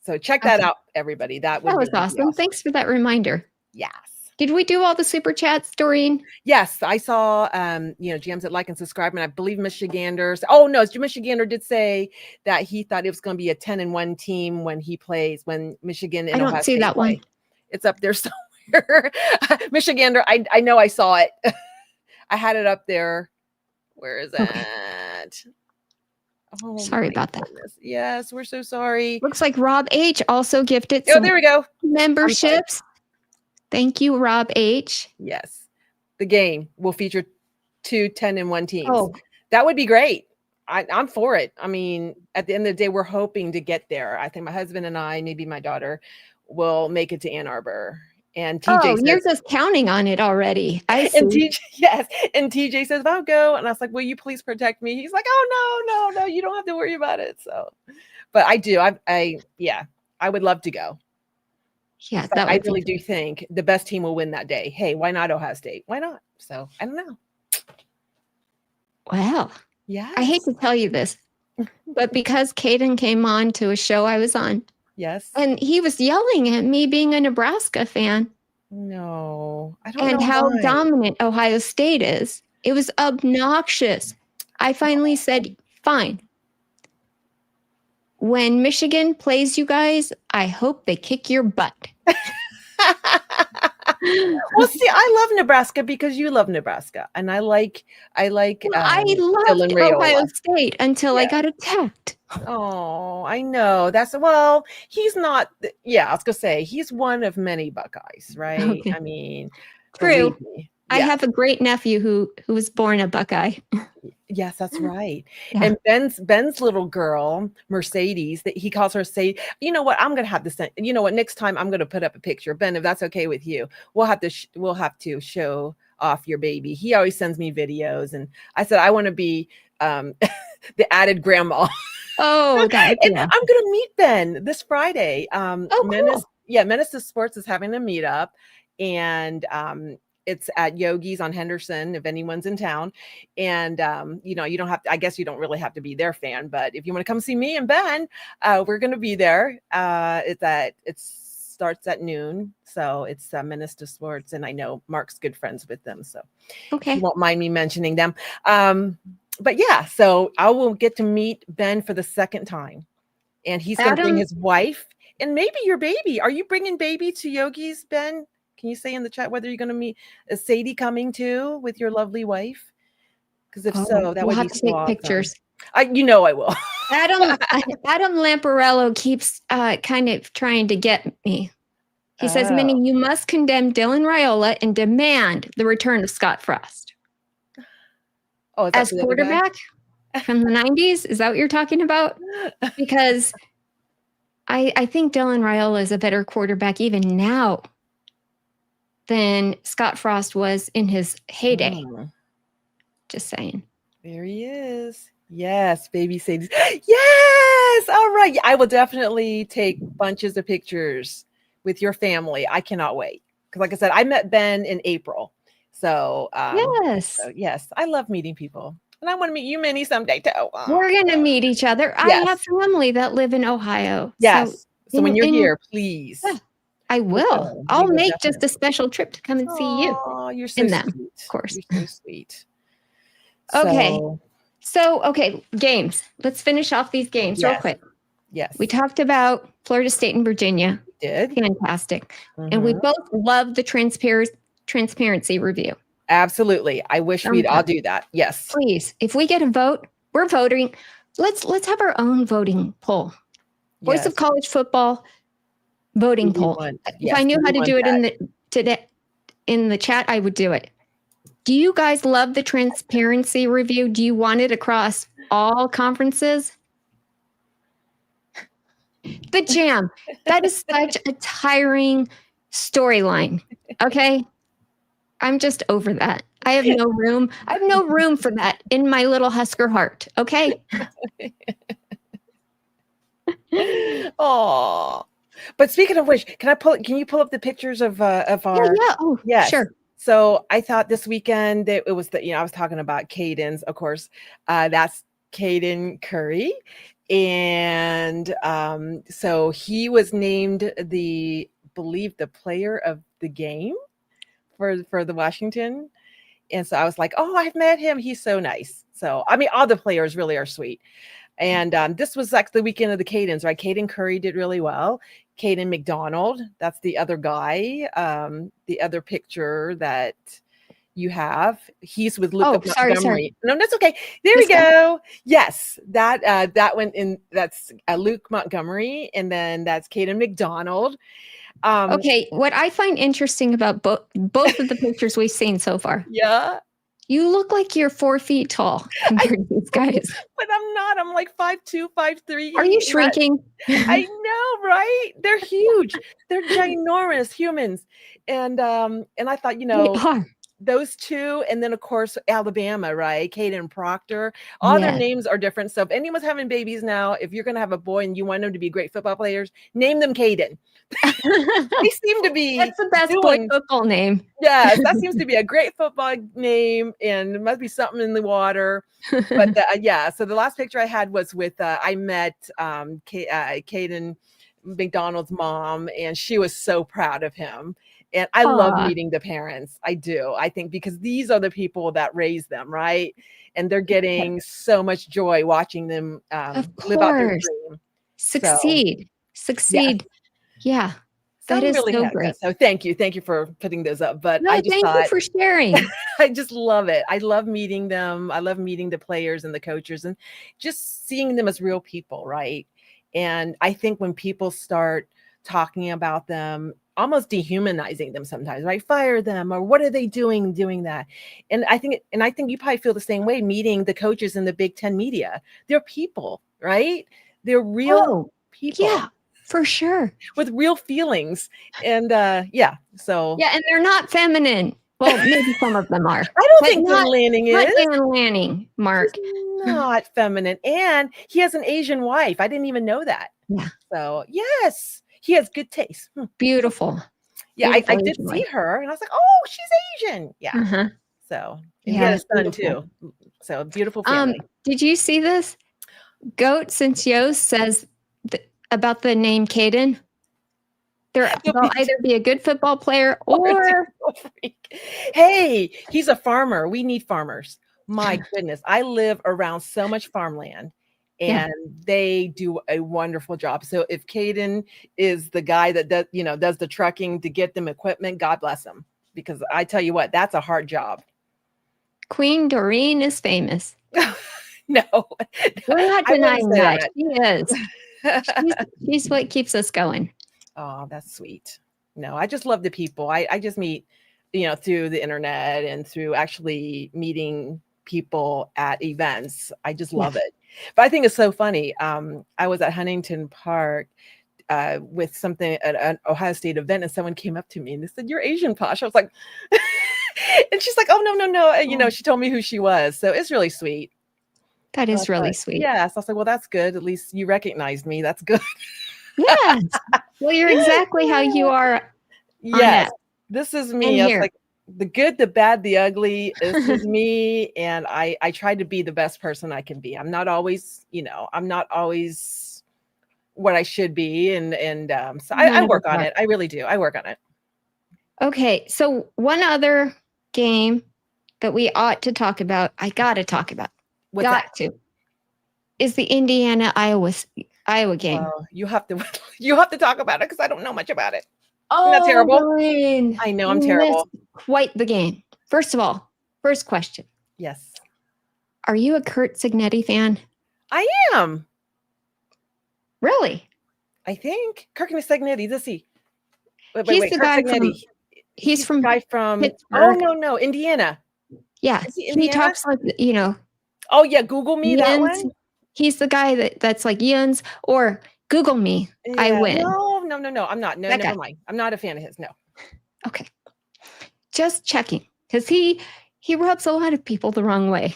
so check that out, everybody. That was awesome. Thanks for that reminder. Yes. Did we do all the super chats, Doreen? Yes, I saw, GMs that like and subscribe, and I believe Michiganders. Oh no, Michigander did say that he thought it was going to be a 10-1 team when Michigan. And I don't see that one. It's up there somewhere. Michigander, I know I saw it. I had it up there. Where is that? Oh, sorry about that. Yes, we're so sorry. Looks like Rob H also gifted. Oh, there we go. Memberships. Thank you, Rob H. Yes. The game will feature 2 10-1 teams. Oh, that would be great. I'm for it. I mean, at the end of the day, we're hoping to get there. I think my husband and I, maybe my daughter, will make it to Ann Arbor. And TJ you're just counting on it already. I see. And TJ says, I'll go. And I was like, will you please protect me? He's like, oh, no, you don't have to worry about it. So, but I do. I would love to go. Yeah, I really do think the best team will win that day. Hey, why not Ohio State? Why not? So I don't know. Wow. Yeah. I hate to tell you this, but because Kaden came on to a show I was on. Yes. And he was yelling at me being a Nebraska fan. No, I don't know. And how dominant Ohio State is. It was obnoxious. I finally said, fine. When Michigan plays you guys, I hope they kick your butt. Well, see, I love Nebraska because you love Nebraska, and I loved Ohio State until I got attacked. Oh, I know. He's not. Yeah, I was gonna say he's one of many Buckeyes, right? Okay. I mean, true. I have a great nephew who was born a Buckeye. Yes, that's right. Yeah. And Ben's little girl, Mercedes, that he calls her Sadie. You know what? I'm gonna have to send. You know what? Next time I'm gonna put up a picture, Ben, if that's okay with you. We'll have to show off your baby. He always sends me videos, and I said I want to be the added grandma. Oh, that, And yeah. I'm gonna meet Ben this Friday. Cool. Menace to Sports is having a meetup, and it's at Yogi's on Henderson. If anyone's in town, and you don't have to. I guess you don't really have to be their fan, but if you want to come see me and Ben, we're gonna be there. It starts at noon, so it's Menace to Sports, and I know Mark's good friends with them, so he won't mind me mentioning them. But yeah, so I will get to meet Ben for the second time, and he's going to bring his wife and maybe your baby. Are you bringing baby to Yogi's, Ben? Can you say in the chat whether you're going to meet? Is Sadie coming too with your lovely wife? Because if so, that would have be to so take awesome. pictures. I will. Adam Lamparello keeps kind of trying to get me. He says, Minnie, you must condemn Dylan Raiola and demand the return of Scott Frost. As quarterback from the 90s? Is that what you're talking about? Because I think Dylan Raiola is a better quarterback even now than Scott Frost was in his heyday. Just saying. There he is. Yes, baby Sadie. Yes. All right. I will definitely take bunches of pictures with your family. I cannot wait. Because like I said, I met Ben in April. So yes, I love meeting people. And I want to meet you, Minnie, someday too. We're going to meet each other. Yes. I have family that live in Ohio. Yes. So when you're here, please. Yeah, I will. I'll make just a special trip to come and see you. Oh, you're so sweet. Of course. You're so sweet. Okay. So, games. Let's finish off these games real quick. Yes. We talked about Florida State and Virginia. We did. Fantastic. And we both love the transparency review. Absolutely. I wish we'd all do that. Yes. Please. If we get a vote, we're voting. Let's have our own voting poll. Voice of College Football voting poll. If I knew how to do it in the chat, I would do it. Do you guys love the transparency review? Do you want it across all conferences? The Jam. That is such a tiring storyline. Okay? I'm just over that. I have no room. I have no room for that in my little Husker heart. Okay? Oh. But speaking of which, can you pull up the pictures of our Yeah. Oh, yes. Sure. So I thought this weekend it was I was talking about Kaden's, of course. That's Kaden Curry. And so he was named the player of the game for the Washington. And so I was like, oh, I've met him. He's so nice. So, I mean, all the players really are sweet. And this was like the weekend of the Kadens, right? Kaden Curry did really well. Kaden McDonald, that's the other guy. The other picture that you have, he's with Luke Montgomery. Sorry. No, that's okay. There we go. Yes, that went in. That's Luke Montgomery, and then that's Kaden McDonald. Okay, what I find interesting about both of the pictures we've seen so far. Yeah. You look like you're 4 feet tall compared to these guys. But I'm not. I'm like 5'2", 5'3". Are you shrinking? I know, right? They're huge. They're ginormous humans. And I thought, those two, and then of course Alabama, right? Kaden Proctor. All their names are different. So if anyone's having babies now, if you're gonna have a boy and you want them to be great football players, name them Kaden. They seem to be. That's the best boy football name. Yes, that seems to be a great football name, and there must be something in the water. But so the last picture I had was with I met Kaden McDonald's mom, and she was so proud of him. And I love meeting the parents. I do. I think because these are the people that raise them, right? And they're getting so much joy watching them live out their dream. Succeed. Yeah. That is really so great. So thank you for putting those up. But thank you for sharing. I just love it. I love meeting them. I love meeting the players and the coaches and just seeing them as real people, right? And I think when people start talking about them, almost dehumanizing them sometimes, right? Fire them, or what are they doing that? And I think you probably feel the same way meeting the coaches in the Big Ten media. They're people, right? They're real people. Yeah, for sure. With real feelings. And and they're not feminine. Well, maybe some of them are. I don't think Dan Lanning is. Not Dan Lanning, Mark. not feminine. And he has an Asian wife. I didn't even know that. Yeah. So, yes, he has good taste. Beautiful. Yeah, Beautiful I did Asian see wife. her and I was like, oh, she's Asian. Yeah. Uh-huh. So, and he Yeah, had a son beautiful. too. So, beautiful family. Did you see this? Goat Since Yost says about the name Kaden. They'll either be a good football player or hey, he's a farmer. We need farmers. My goodness, I live around so much farmland, and they do a wonderful job. So if Kaden is the guy that does the trucking to get them equipment, God bless him, because I tell you what, that's a hard job. Queen Doreen is famous. No, we're not denying that. She is. She's what keeps us going. Oh, that's sweet. No, I just love the people. I just meet, through the internet and through actually meeting people at events. I just love it. But I think it's so funny. I was at Huntington Park with something at an Ohio State event, and someone came up to me and they said, "You're Asian, Posh." I was like, and she's like, "Oh, no." And, she told me who she was. So it's really sweet. That is really sweet. Yes. I was like, well, that's good. At least you recognized me. That's good. Yes. Well, you're exactly how you are. Yes. This is me. And here. Like the good, the bad, the ugly. This is me. And I try to be the best person I can be. I'm not always, what I should be. And so I work on it. I really do. I work on it. Okay. So one other game that we ought to talk about, I got to talk about. Is the Indiana-Iowa game. You have to talk about it because I don't know much about it. Oh, Isn't that terrible? Doreen, I know I'm terrible. Quite the game. First of all, first question. Yes. Are you a Kurt Signetti fan? I am. Really? I think Kirk Signetti. Let's see. He's the guy from. He's from. Guy from. Pittsburgh. Oh no, Indiana. Yeah, he talks like Oh yeah, Google me that one. He's the guy that's like Yuns or Google me. Yeah. I win. No. I'm not. No, never mind. I'm not a fan of his. No. Okay. Just checking because he rubs a lot of people the wrong way.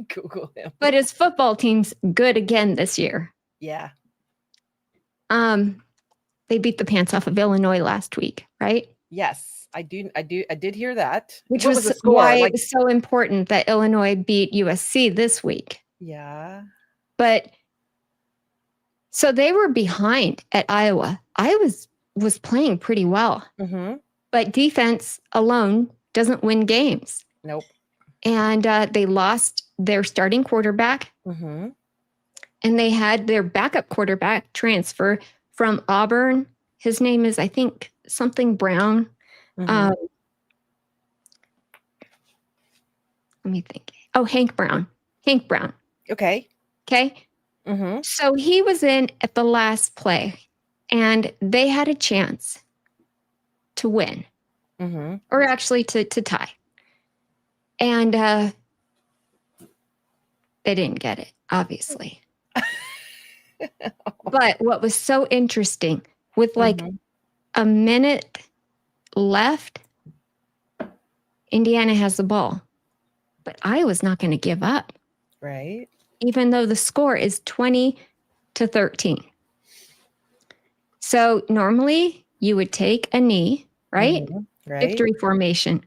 Google him. But his football team's good again this year. Yeah. They beat the pants off of Illinois last week, right? Yes. I did hear that. Which was why it was so important that Illinois beat USC this week. Yeah. But so they were behind at Iowa. Iowa was playing pretty well. Mm-hmm. But defense alone doesn't win games. Nope. And they lost their starting quarterback. Mm-hmm. And they had their backup quarterback transfer from Auburn. His name is, I think, something Brown. Mm-hmm. Let me think. Oh, Hank Brown. Okay. Mm-hmm. So he was in at the last play, and they had a chance to win, or actually to tie. And they didn't get it, obviously. But what was so interesting, with like a minute left, Indiana has the ball, but Iowa's not going to give up. Right. Even though the score is 20-13. So normally you would take a knee, right? Mm-hmm. Right. Victory formation.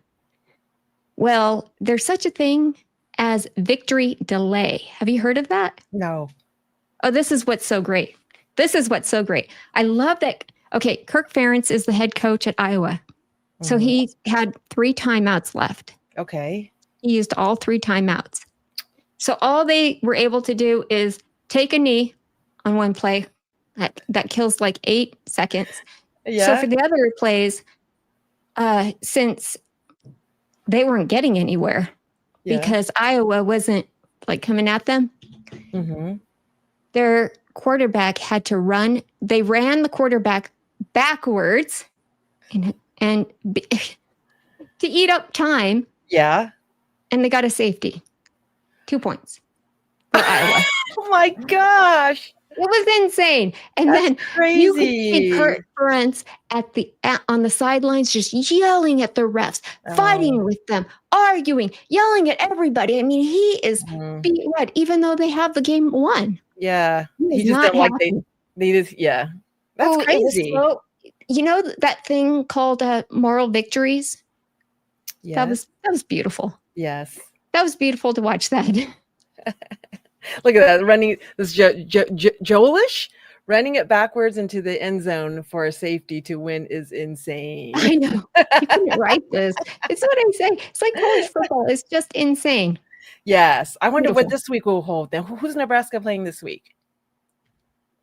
Well, there's such a thing as victory delay. Have you heard of that? No. Oh, this is what's so great. I love that. Okay, Kirk Ferentz is the head coach at Iowa. So he had 3 timeouts left. Okay. He used all 3 timeouts. So all they were able to do is take a knee on one play. That kills like 8 seconds. Yeah. So for the other plays, since they weren't getting anywhere because Iowa wasn't like coming at them, their quarterback had to run. They ran the quarterback backwards and to eat up time. Yeah. And they got a safety. 2 points for Iowa. Oh my gosh. was insane. And That's then you could see crazy. Kurt Ferentz on the sidelines, just yelling at the refs, fighting with them, arguing, yelling at everybody. I mean, he is beat red, even though they have the game won. Yeah, He just not don't like happy. they just That's Oh, crazy. You know that thing called moral victories? Yes. That was beautiful. Yes. That was beautiful to watch that. Look at that running this Joelish running it backwards into the end zone for a safety to win is insane. I know. You couldn't write this. It's what I say. It's like college football. It's just insane. Yes. I wonder what Beautiful. this week will hold. Then who's Nebraska playing this week?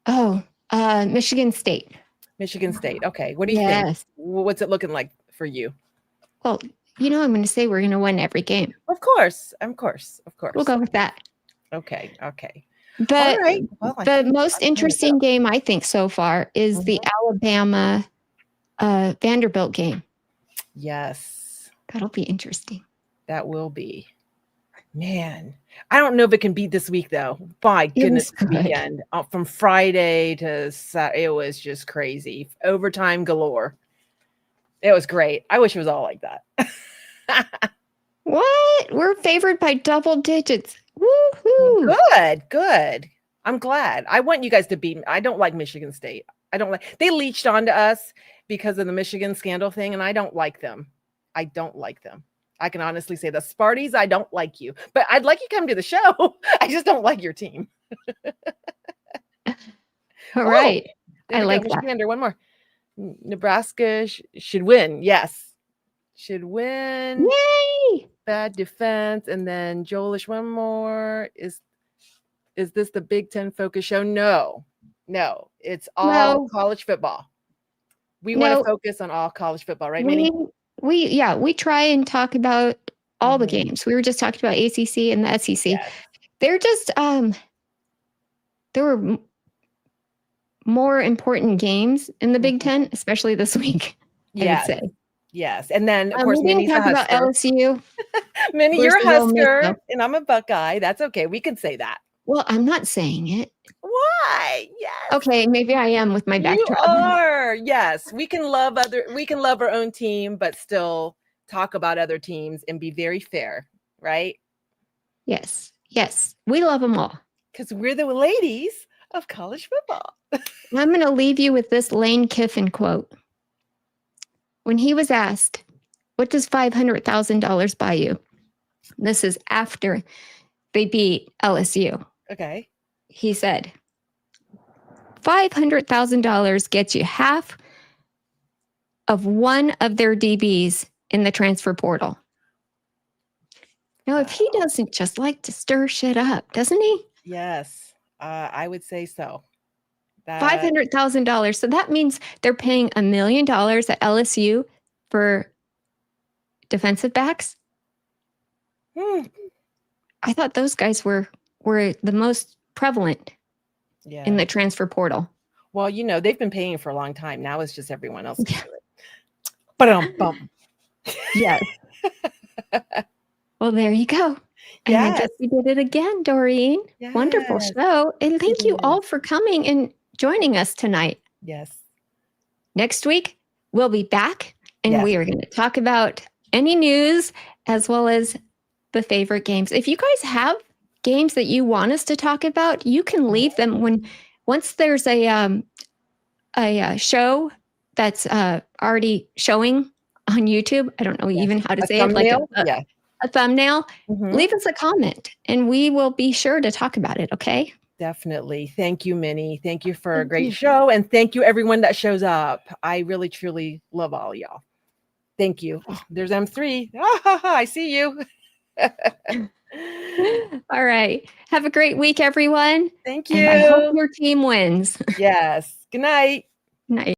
Oh, Michigan State. Michigan State. Okay. What do you think? What's it looking like for you? Well, I'm going to say we're going to win every game. Of course. We'll go with that. Okay. All right. Well, the most interesting game I think so far is the Alabama Vanderbilt game. Yes. That'll be interesting. That will be. Man, I don't know if it can beat this week though. My goodness, weekend from Friday to Saturday, it was just crazy. Overtime galore. It was great. I wish it was all like that. What? We're favored by double digits. Woohoo! Good. I'm glad. I want you guys to beat me. I don't like Michigan State. They leached onto us because of the Michigan scandal thing, and I don't like them. I can honestly say the Sparties, I don't like you, but I'd like you to come to the show. I just don't like your team. All right. I like that. Michigan under one more. Nebraska should win. Yes. Should win. Yay! Bad defense. And then Joelish, one more. Is this the Big Ten focus show? No. It's all college football. We want to focus on all college football, right, Minnie? We try and talk about all the games. We were just talking about ACC and the SEC. Yes. They're just there were more important games in the Big Ten, especially this week. I would say. Yes, and then of course Minnie's a Husker. About LSU. Minnie, you're a Husker, and I'm a Buckeye. That's okay. We can say that. Well, I'm not saying it. Why? Yes. Okay, maybe I am with my backdrop. You are. Yes, we can love our own team, but still talk about other teams and be very fair, right? Yes. We love them all because we're the ladies of college football. I'm going to leave you with this Lane Kiffin quote. When he was asked, "What does $500,000 buy you?" This is after they beat LSU. Okay. He said, $500,000 gets you half of one of their DBs in the transfer portal. Now, if he doesn't just like to stir shit up, doesn't he? Yes, I would say so. $500,000. So that means they're paying $1 million at LSU for defensive backs. I thought those guys were the most prevalent in the transfer portal. Well, they've been paying for a long time. Now it's just everyone else can do it. But yes. Well, there you go. And I guess we did it again, Doreen. Yes. Wonderful show. And thank you all for coming and joining us tonight. Yes. Next week, we'll be back and we are going to talk about any news as well as the favorite games. If you guys have games that you want us to talk about, you can leave them once there's a show that's already showing on YouTube. I don't know even how to say thumbnail? it. Like a thumbnail. Leave us a comment and we will be sure to talk about it. Okay. Definitely. Thank you, Minnie. Thank you for a great show. And thank you, everyone that shows up. I really, truly love all y'all. Thank you. Oh, there's M3. I see you. All right. Have a great week, everyone. Thank you. And I hope your team wins. Yes. Good night. Night.